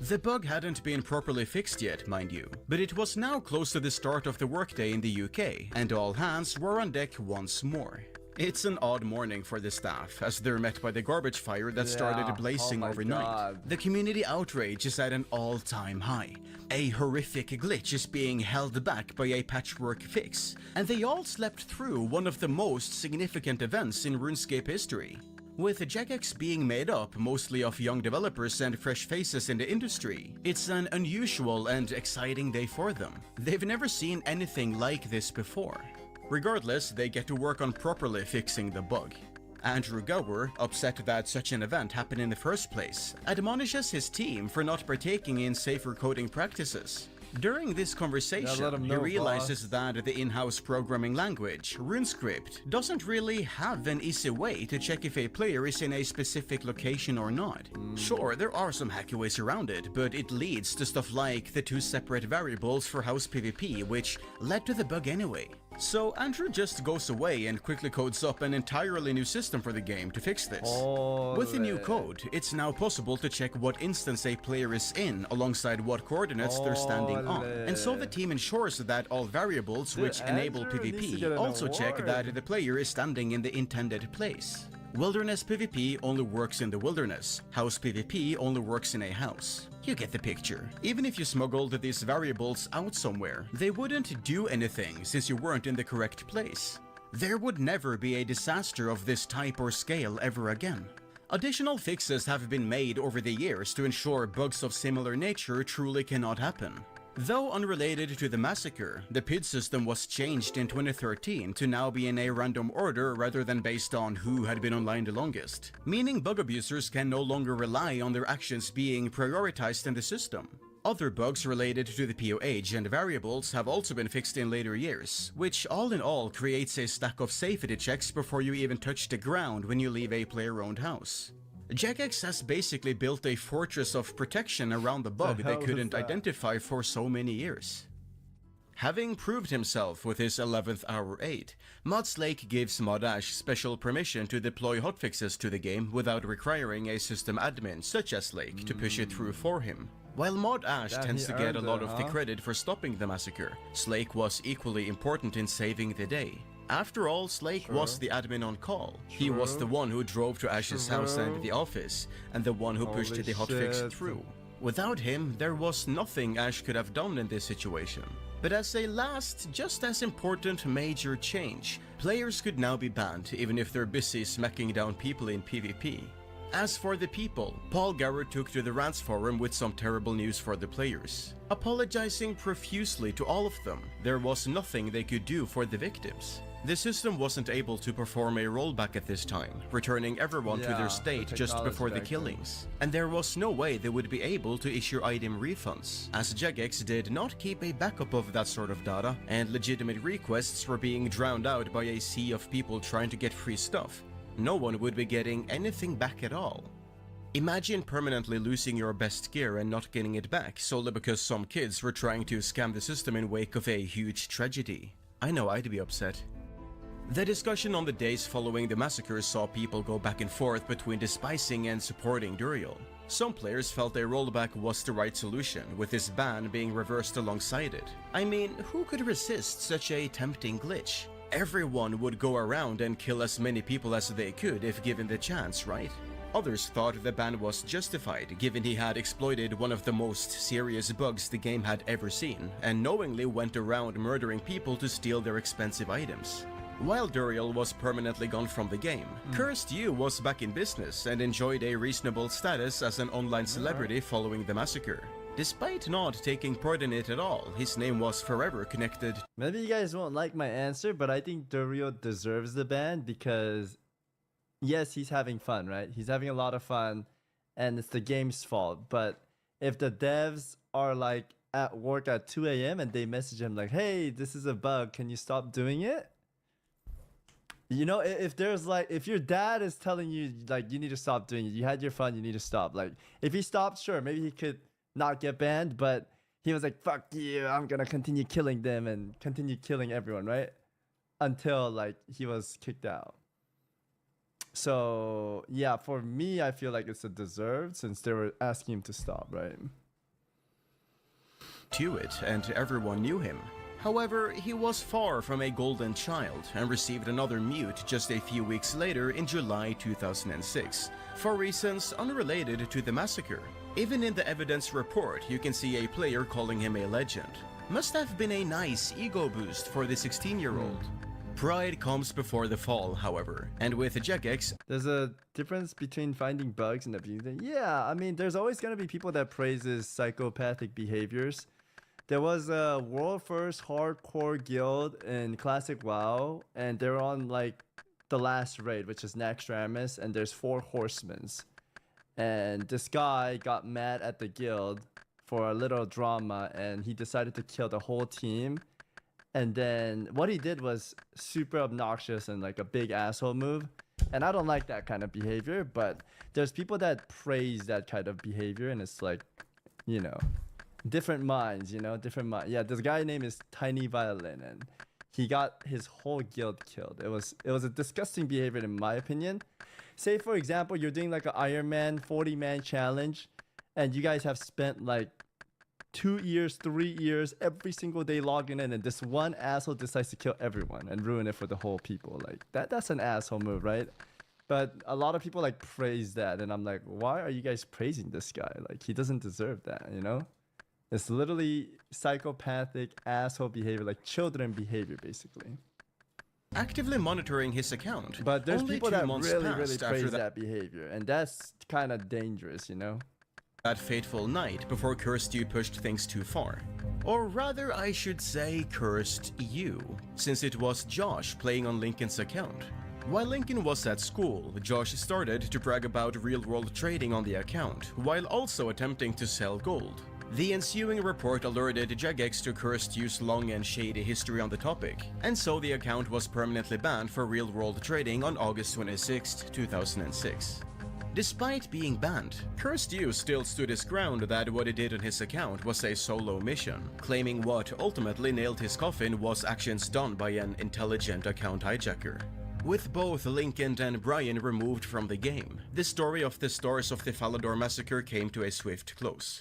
The bug hadn't been properly fixed yet, mind you, but it was now close to the start of the workday in the UK, and all hands were on deck once more. It's an odd morning for the staff, as they're met by the garbage fire that started blazing overnight. The community outrage is at an all-time high. A horrific glitch is being held back by a patchwork fix, and they all slept through one of the most significant events in RuneScape history. With Jagex being made up mostly of young developers and fresh faces in the industry, it's an unusual and exciting day for them. They've never seen anything like this before. Regardless, they get to work on properly fixing the bug. Andrew Gower, upset that such an event happened in the first place, admonishes his team for not partaking in safer coding practices. During this conversation, he realizes that the in-house programming language, RUNESCAPE, doesn't really have an easy way to check if a player is in a specific location or not. Sure, there are some hacky ways around it, but it leads to stuff like the 2 separate variables for house PvP, which led to the bug anyway. So Andrew just goes away and quickly codes up an entirely new system for the game to fix this. With the new code, it's now possible to check what instance a player is in alongside what coordinates they're standing on. And so the team ensures that all variables which enable PvP also check that the player is standing in the intended place. Wilderness PvP only works in the wilderness. House PvP only works in a house. You get the picture. Even if you smuggled these variables out somewhere, they wouldn't do anything since you weren't in the correct place. There would never be a disaster of this type or scale ever again. Additional fixes have been made over the years to ensure bugs of similar nature truly cannot happen. Though unrelated to the massacre, the PID system was changed in 2013 to now be in a random order rather than based on who had been online the longest, meaning bug abusers can no longer rely on their actions being prioritized in the system. Other bugs related to the POH and variables have also been fixed in later years, which all in all creates a stack of safety checks before you even touch the ground when you leave a player-owned house. Jagex has basically built a fortress of protection around the bug they couldn't identify for so many years. Having proved himself with his 11th hour 8, Slake gives Modash special permission to deploy hotfixes to the game without requiring a system admin such as Slake to push it through for him. While Modash tends to get a lot of the credit for stopping the massacre, Slake was equally important in saving the day. After all, Slake was the admin on call. He was the one who drove to Ash's house and the office, and the one who pushed the hotfix through. Without him, there was nothing Ash could have done in this situation. But as a last, just as important major change, players could now be banned even if they're busy smacking down people in PvP. As for the people, Paul Gower took to the Rants forum with some terrible news for the players. Apologizing profusely to all of them, there was nothing they could do for the victims. The system wasn't able to perform a rollback at this time, returning everyone to their state just before the killings. And there was no way they would be able to issue item refunds, as Jagex did not keep a backup of that sort of data, and legitimate requests were being drowned out by a sea of people trying to get free stuff. No one would be getting anything back at all. Imagine permanently losing your best gear and not getting it back solely because some kids were trying to scam the system in wake of a huge tragedy. I know I'd be upset. The discussion on the days following the massacre saw people go back and forth between despising and supporting Duriel. Some players felt a rollback was the right solution, with this ban being reversed alongside it. I mean, who could resist such a tempting glitch? Everyone would go around and kill as many people as they could if given the chance, right? Others thought the ban was justified, given he had exploited one of the most serious bugs the game had ever seen, and knowingly went around murdering people to steal their expensive items. While Duriel was permanently gone from the game, Cursed You was back in business and enjoyed a reasonable status as an online celebrity following the massacre. Despite not taking part in it at all, his name was forever connected.
Maybe you guys won't like my answer, but I think Duriel deserves the ban because, yes, he's having fun, right? He's having a lot of fun, and it's the game's fault. But if the devs are like at work at 2 a.m. and they message him like, hey, this is a bug, can you stop doing it? You know, if there's like, if your dad is telling you like you need to stop doing it, you had your fun, you need to stop. Like, if he stopped, sure, maybe he could not get banned, but he was like, fuck you, I'm gonna continue killing them and continue killing everyone, right? Until like he was kicked out. So yeah, for me, I feel like it's a deserved since they were asking him to stop, right?
To it, and everyone knew him. However, he was far from a golden child and received another mute just a few weeks later in July 2006, for reasons unrelated to the massacre. Even in the evidence report, you can see a player calling him a legend. Must have been a nice ego boost for the 16-year-old. Pride comes before the fall, however, and with Jagex,
there's a difference between finding bugs and abusing. Yeah, I mean, there's always gonna be people that praises psychopathic behaviors. There was a world first hardcore guild in Classic WoW, and they're on like the last raid, which is Naxxramas, and there's 4 horsemen. And this guy got mad at the guild for a little drama, and he decided to kill the whole team. And then what he did was super obnoxious and like a big asshole move. And I don't like that kind of behavior, but there's people that praise that kind of behavior, and it's like, you know, different minds, you know, different minds. Yeah, this guy name is Tiny Violin, and he got his whole guild killed. It was a disgusting behavior in my opinion. Say for example, you're doing like an Ironman 40-man challenge, and you guys have spent like 2 years, 3 years, every single day logging in, and this one asshole decides to kill everyone and ruin it for the whole people. Like that's an asshole move, right? But a lot of people like praise that, and I'm like, why are you guys praising this guy? Like, he doesn't deserve that, you know? It's literally psychopathic asshole behavior, like children behavior, basically.
Actively monitoring his account.
But there's
Only
people
2
that
months
really
passed
praise
after
that behavior, and that's kind of dangerous, you know?
That fateful night before Cursed You pushed things too far. Or rather, I should say Cursed You, since it was Josh playing on Lincoln's account. While Lincoln was at school, Josh started to brag about real-world trading on the account, while also attempting to sell gold. The ensuing report alerted Jagex to Cursed You's long and shady history on the topic, and so the account was permanently banned for real-world trading on August 26, 2006. Despite being banned, Cursed You still stood his ground that what he did on his account was a solo mission, claiming what ultimately nailed his coffin was actions done by an intelligent account hijacker. With both Lincoln and Brian removed from the game, the story of the stars of the Falador massacre came to a swift close.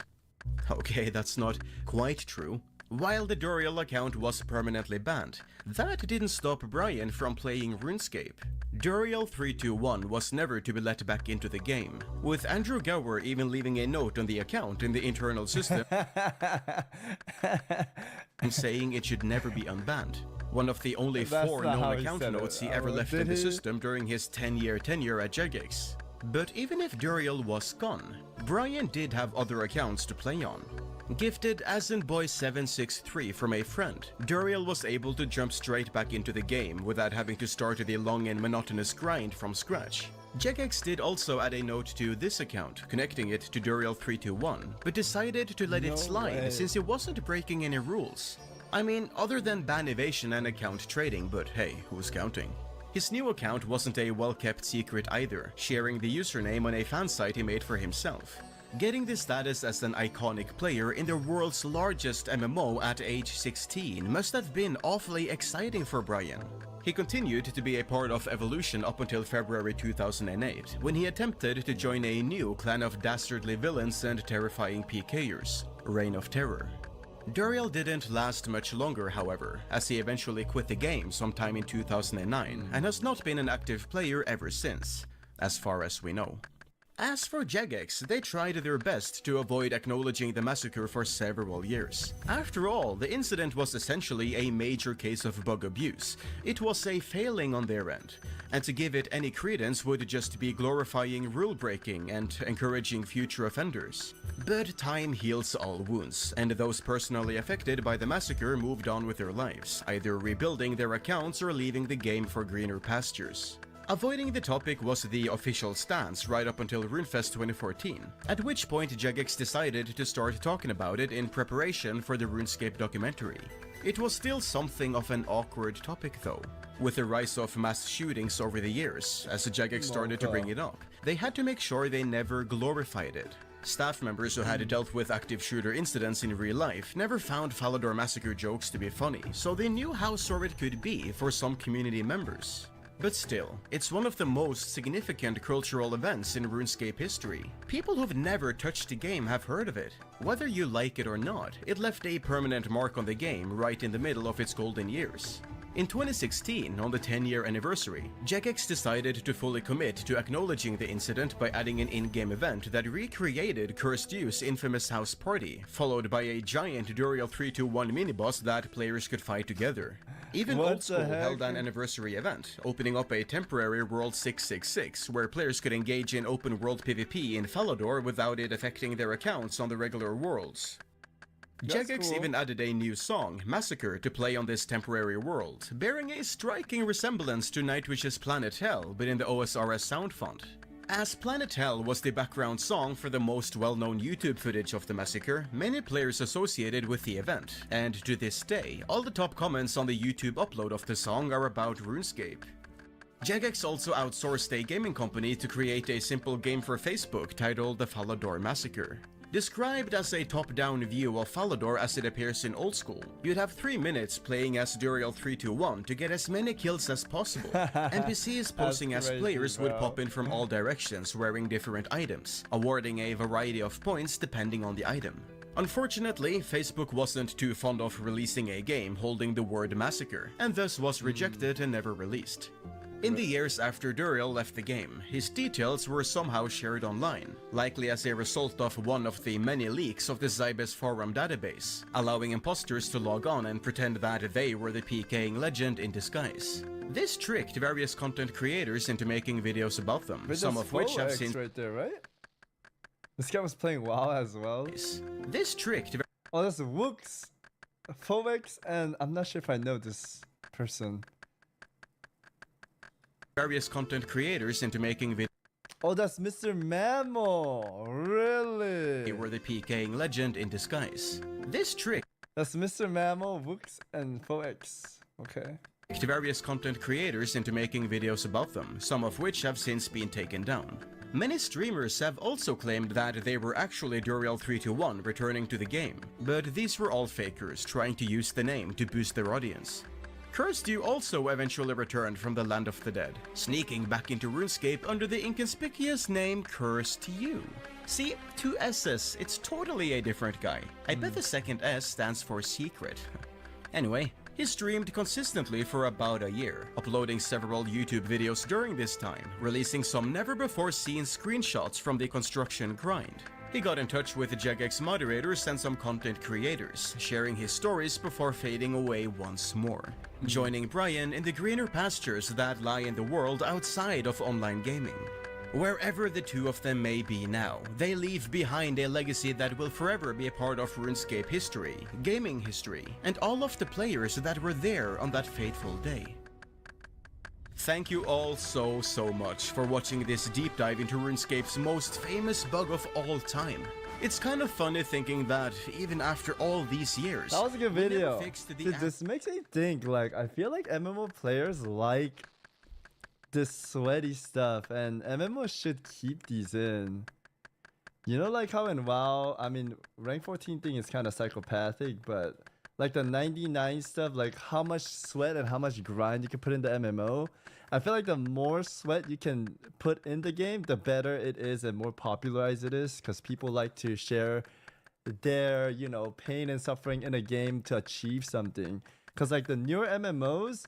Okay, that's not quite true. While the Duriel account was permanently banned, that didn't stop Brian from playing RuneScape. Duriel 321 was never to be let back into the game, with Andrew Gower even leaving a note on the account in the internal system and saying it should never be unbanned. One of the only 4 known account notes he ever left in the system during his 10-year tenure at Jagex. But even if Duriel was gone, Brian did have other accounts to play on. Gifted AsinBoy763 from a friend, Duriel was able to jump straight back into the game without having to start the long and monotonous grind from scratch. Jagex did also add a note to this account, connecting it to Duriel 321, but decided to let it slide since he wasn't breaking any rules. I mean, other than ban evasion and account trading, but hey, who's counting? His new account wasn't a well-kept secret either, sharing the username on a fan site he made for himself. Getting the status as an iconic player in the world's largest MMO at age 16 must have been awfully exciting for Brian. He continued to be a part of Evolution up until February 2008, when he attempted to join a new clan of dastardly villains and terrifying PKers, Reign of Terror. Duriel didn't last much longer, however, as he eventually quit the game sometime in 2009 and has not been an active player ever since, as far as we know. As for Jagex, they tried their best to avoid acknowledging the massacre for several years. After all, the incident was essentially a major case of bug abuse. It was a failing on their end, and to give it any credence would just be glorifying rule breaking and encouraging future offenders. But time heals all wounds, and those personally affected by the massacre moved on with their lives, either rebuilding their accounts or leaving the game for greener pastures. Avoiding the topic was the official stance right up until RuneFest 2014, at which point Jagex decided to start talking about it in preparation for the RuneScape documentary. It was still something of an awkward topic though. With the rise of mass shootings over the years, as Jagex started to bring it up, they had to make sure they never glorified it. Staff members who had dealt with active shooter incidents in real life never found Falador Massacre jokes to be funny, so they knew how sore it could be for some community members. But still, it's one of the most significant cultural events in RuneScape history. People who've never touched the game have heard of it. Whether you like it or not, it left a permanent mark on the game right in the middle of its golden years. In 2016, on the 10-year anniversary, Jagex decided to fully commit to acknowledging the incident by adding an in-game event that recreated Cursed You's infamous house party, followed by a giant Duriel 3-2-1 mini-boss that players could fight together. Even
What
Old School
the heck?
held an anniversary event, opening up a temporary World 666, where players could engage in open world PvP in Falador without it affecting their accounts on the regular worlds.
That's
Jagex
cool.
even added a new song, Massacre, to play on this temporary world, bearing a striking resemblance to Nightwish's Planet Hell, but in the OSRS sound font. As Planet Hell was the background song for the most well-known YouTube footage of the massacre, many players associated with the event, and to this day, all the top comments on the YouTube upload of the song are about RuneScape. Jagex also outsourced a gaming company to create a simple game for Facebook titled The Falador Massacre. Described as a top-down view of Falador as it appears in Old School, you'd have 3 minutes playing as Duriel 3-2-1 to get as many kills as possible. NPCs posing as
crazy,
players would
bro.
pop in from all directions wearing different items, awarding a variety of points depending on the item. Unfortunately, Facebook wasn't too fond of releasing a game holding the word massacre, and thus was rejected and never released. In the years after Duriel left the game, his details were somehow shared online, likely as a result of one of the many leaks of the Zybes forum database, allowing imposters to log on and pretend that they were the PKing legend in disguise. This tricked various content creators into making videos about them,
But
some
that's
of which have
Foex
since
right there, right? This guy was playing WoW as well.
This tricked
Oh, that's Wooks, Foex, and I'm not sure if I know this person.
various content creators into making videos.
Oh, that's Mr. Mammal. Really?
They were the PKing legend in disguise. This trick
That's Mr. Mammal, Wooks, and Foex. Okay.
tricked various content creators into making videos about them, some of which have since been taken down. Many streamers have also claimed that they were actually Duriel 3-2-1 returning to the game, but these were all fakers trying to use the name to boost their audience. Cursed You also eventually returned from the land of the dead, sneaking back into RuneScape under the inconspicuous name Cursed You. See, 2 S's, it's totally a different guy. I bet the second S stands for secret. Anyway, he streamed consistently for about a year, uploading several YouTube videos during this time, releasing some never-before-seen screenshots from the construction grind. He got in touch with the Jagex moderators and some content creators, sharing his stories before fading away once more, joining Brian in the greener pastures that lie in the world outside of online gaming. Wherever the two of them may be now, they leave behind a legacy that will forever be a part of RuneScape history, gaming history, and all of the players that were there on that fateful day. Thank you all so much for watching this deep dive into RuneScape's most famous bug of all time. It's kind of funny thinking that even after all these years,
That was a good
we never
video.
fixed the
Dude, this makes me think, like, I feel like MMO players like this sweaty stuff, and MMO should keep these in. You know, like how in WoW, I mean, rank 14 thing is kind of psychopathic, but like the 99 stuff, like how much sweat and how much grind you can put in the MMO, I feel like the more sweat you can put in the game, the better it is and more popularized it is, because people like to share their, you know, pain and suffering in a game to achieve something. Because like the newer MMOs,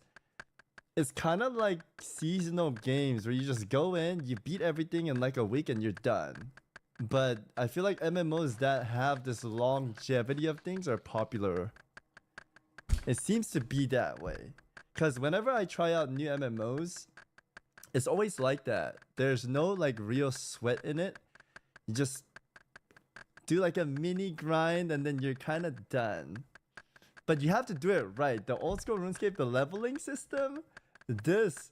it's kind of like seasonal games where you just go in, you beat everything in like a week and you're done. But I feel like MMOs that have this longevity of things are popular. It seems to be that way. Because whenever I try out new MMOs, it's always like that. There's no like real sweat in it. You just do like a mini grind and then you're kind of done. But you have to do it right. The old school RuneScape, the leveling system, this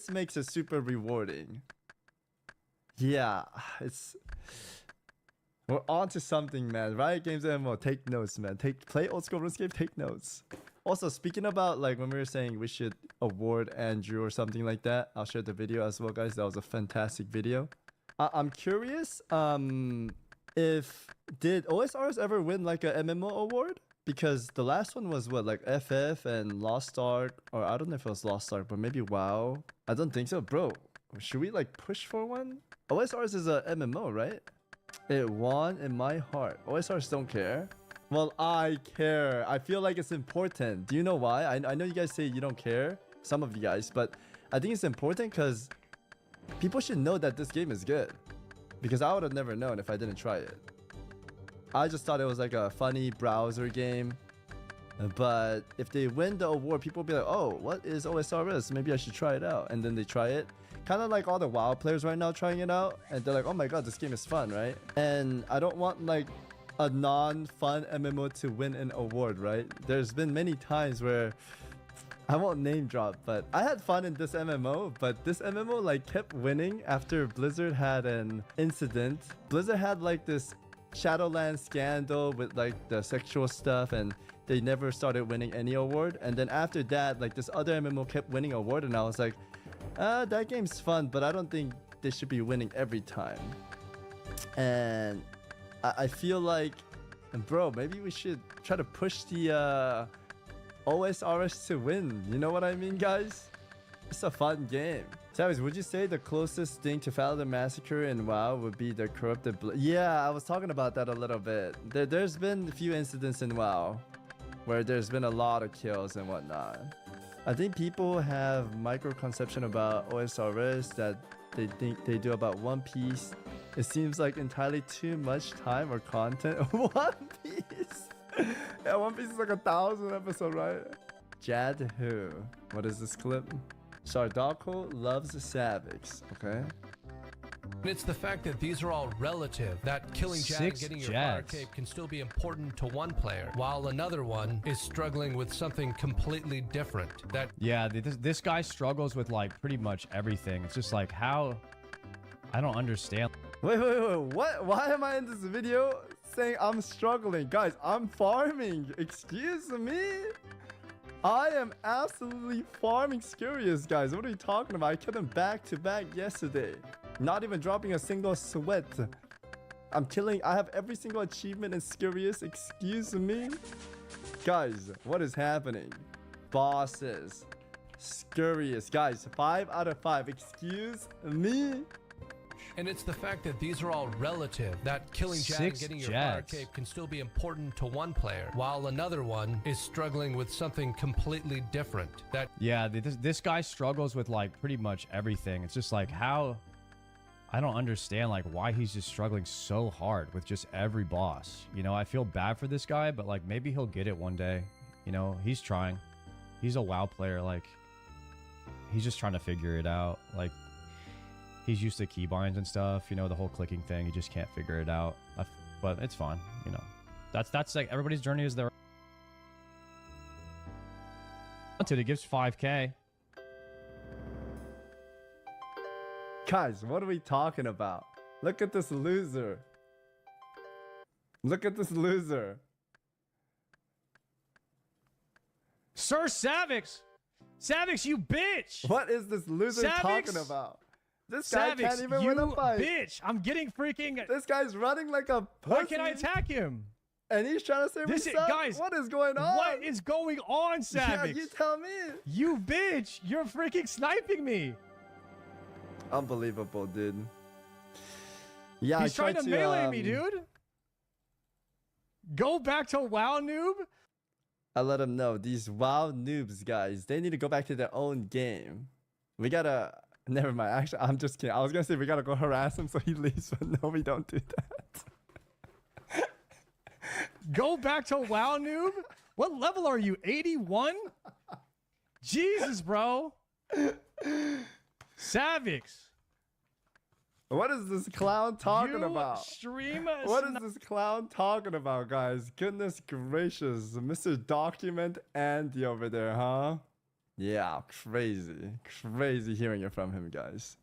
makes it super rewarding. Yeah, we're on to something, man. Riot Games MMO, take notes, man. Play old school RuneScape, take notes. Also, speaking about like when we were saying we should award Andrew or something like that, I'll share the video as well, guys. That was a fantastic video. I'm curious, did OSRS ever win like a MMO award? Because the last one was what, like FF and Lost Ark, or I don't know if it was Lost Ark, but maybe WoW. I don't think so, bro. Should we like push for one? OSRS is a MMO, right? It won in my heart. OSRS don't care. Well, I care. I feel like it's important. Do you know why? I know you guys say you don't care, some of you guys, but I think it's important because people should know that this game is good. Because I would have never known if I didn't try it. I just thought it was like a funny browser game. But if they win the award, people will be like, oh, what is OSRS? Maybe I should try it out. And then they try it. Kind of like all the WoW players right now trying it out. And they're like, oh my god, this game is fun, right? And I don't want like a non-fun MMO to win an award, right? There's been many times where I won't name drop, but I had fun in this MMO, but this MMO like kept winning after Blizzard had an incident. Blizzard had like this Shadowlands scandal with like the sexual stuff, and they never started winning any award. And then after that, like this other MMO kept winning award, and I was like, that game's fun, but I don't think they should be winning every time. And I feel like, bro, maybe we should try to push the OSRS to win. You know what I mean, guys? It's a fun game. Savage, would you say the closest thing to Faladin Massacre in WoW would be the corrupted Yeah, I was talking about that a little bit. There's been a few incidents in WoW where there's been a lot of kills and whatnot. I think people have microconception about OSRS that they think they do about One Piece. It seems like entirely too much time or content. One Piece! Yeah, One Piece is like 1,000 episodes, right? Jad who? What is this clip? Sardako loves Savix, okay?
It's the fact that these are all relative, that killing Jad and getting your fire cape can still be important to one player, while another one is struggling with something completely different. That
Yeah, this guy struggles with like pretty much everything. It's just like how... I don't understand.
Wait, what? Why am I in this video saying I'm struggling? Guys, I'm farming. Excuse me? I am absolutely farming Scurious, guys. What are you talking about? I killed him back to back yesterday. Not even dropping a single sweat. I'm killing. I have every single achievement in Scurious. Excuse me? Guys, what is happening? Bosses. Scurious. Guys, 5 out of 5. Excuse me?
And it's the fact that these are all relative, that killing Jad and getting your fire cape can still be important to one player, while another one is struggling with something completely different. That
Yeah, this guy struggles with like pretty much everything. It's just like how... I don't understand like why he's just struggling so hard with just every boss. You know, I feel bad for this guy, but like maybe he'll get it one day. You know, he's trying. He's a WoW player, like he's just trying to figure it out. Like he's used to keybinds and stuff, you know, the whole clicking thing. He just can't figure it out. But it's fine, you know. That's like everybody's journey is their... It gives 5K.
Guys, what are we talking about? Look at this loser. Look at this loser.
Sir Savix! Savix, you bitch!
What is this loser talking about? This guy can't even win a fight.
Bitch! I'm getting freaking...
This guy's running like a pussy.
Why can't I attack him?
And he's trying to say what's up?
Guys,
what is going on?
What is going on, Savix?
Yeah, you tell me.
You bitch! You're freaking sniping me!
Unbelievable, dude. Yeah,
he's trying to melee me, dude. Go back to WoW, noob.
I let him know these WoW noobs, guys. They need to go back to their own game. We gotta. Never mind. Actually, I'm just kidding. I was gonna say we gotta go harass him so he leaves, but no, we don't do that.
Go back to WoW, noob. What level are you? 81? Jesus, bro. Savix.
What is this clown talking about? What is this clown talking about, guys? Goodness gracious. Mr. Document Andy over there, huh? Yeah, crazy. Crazy hearing it from him, guys.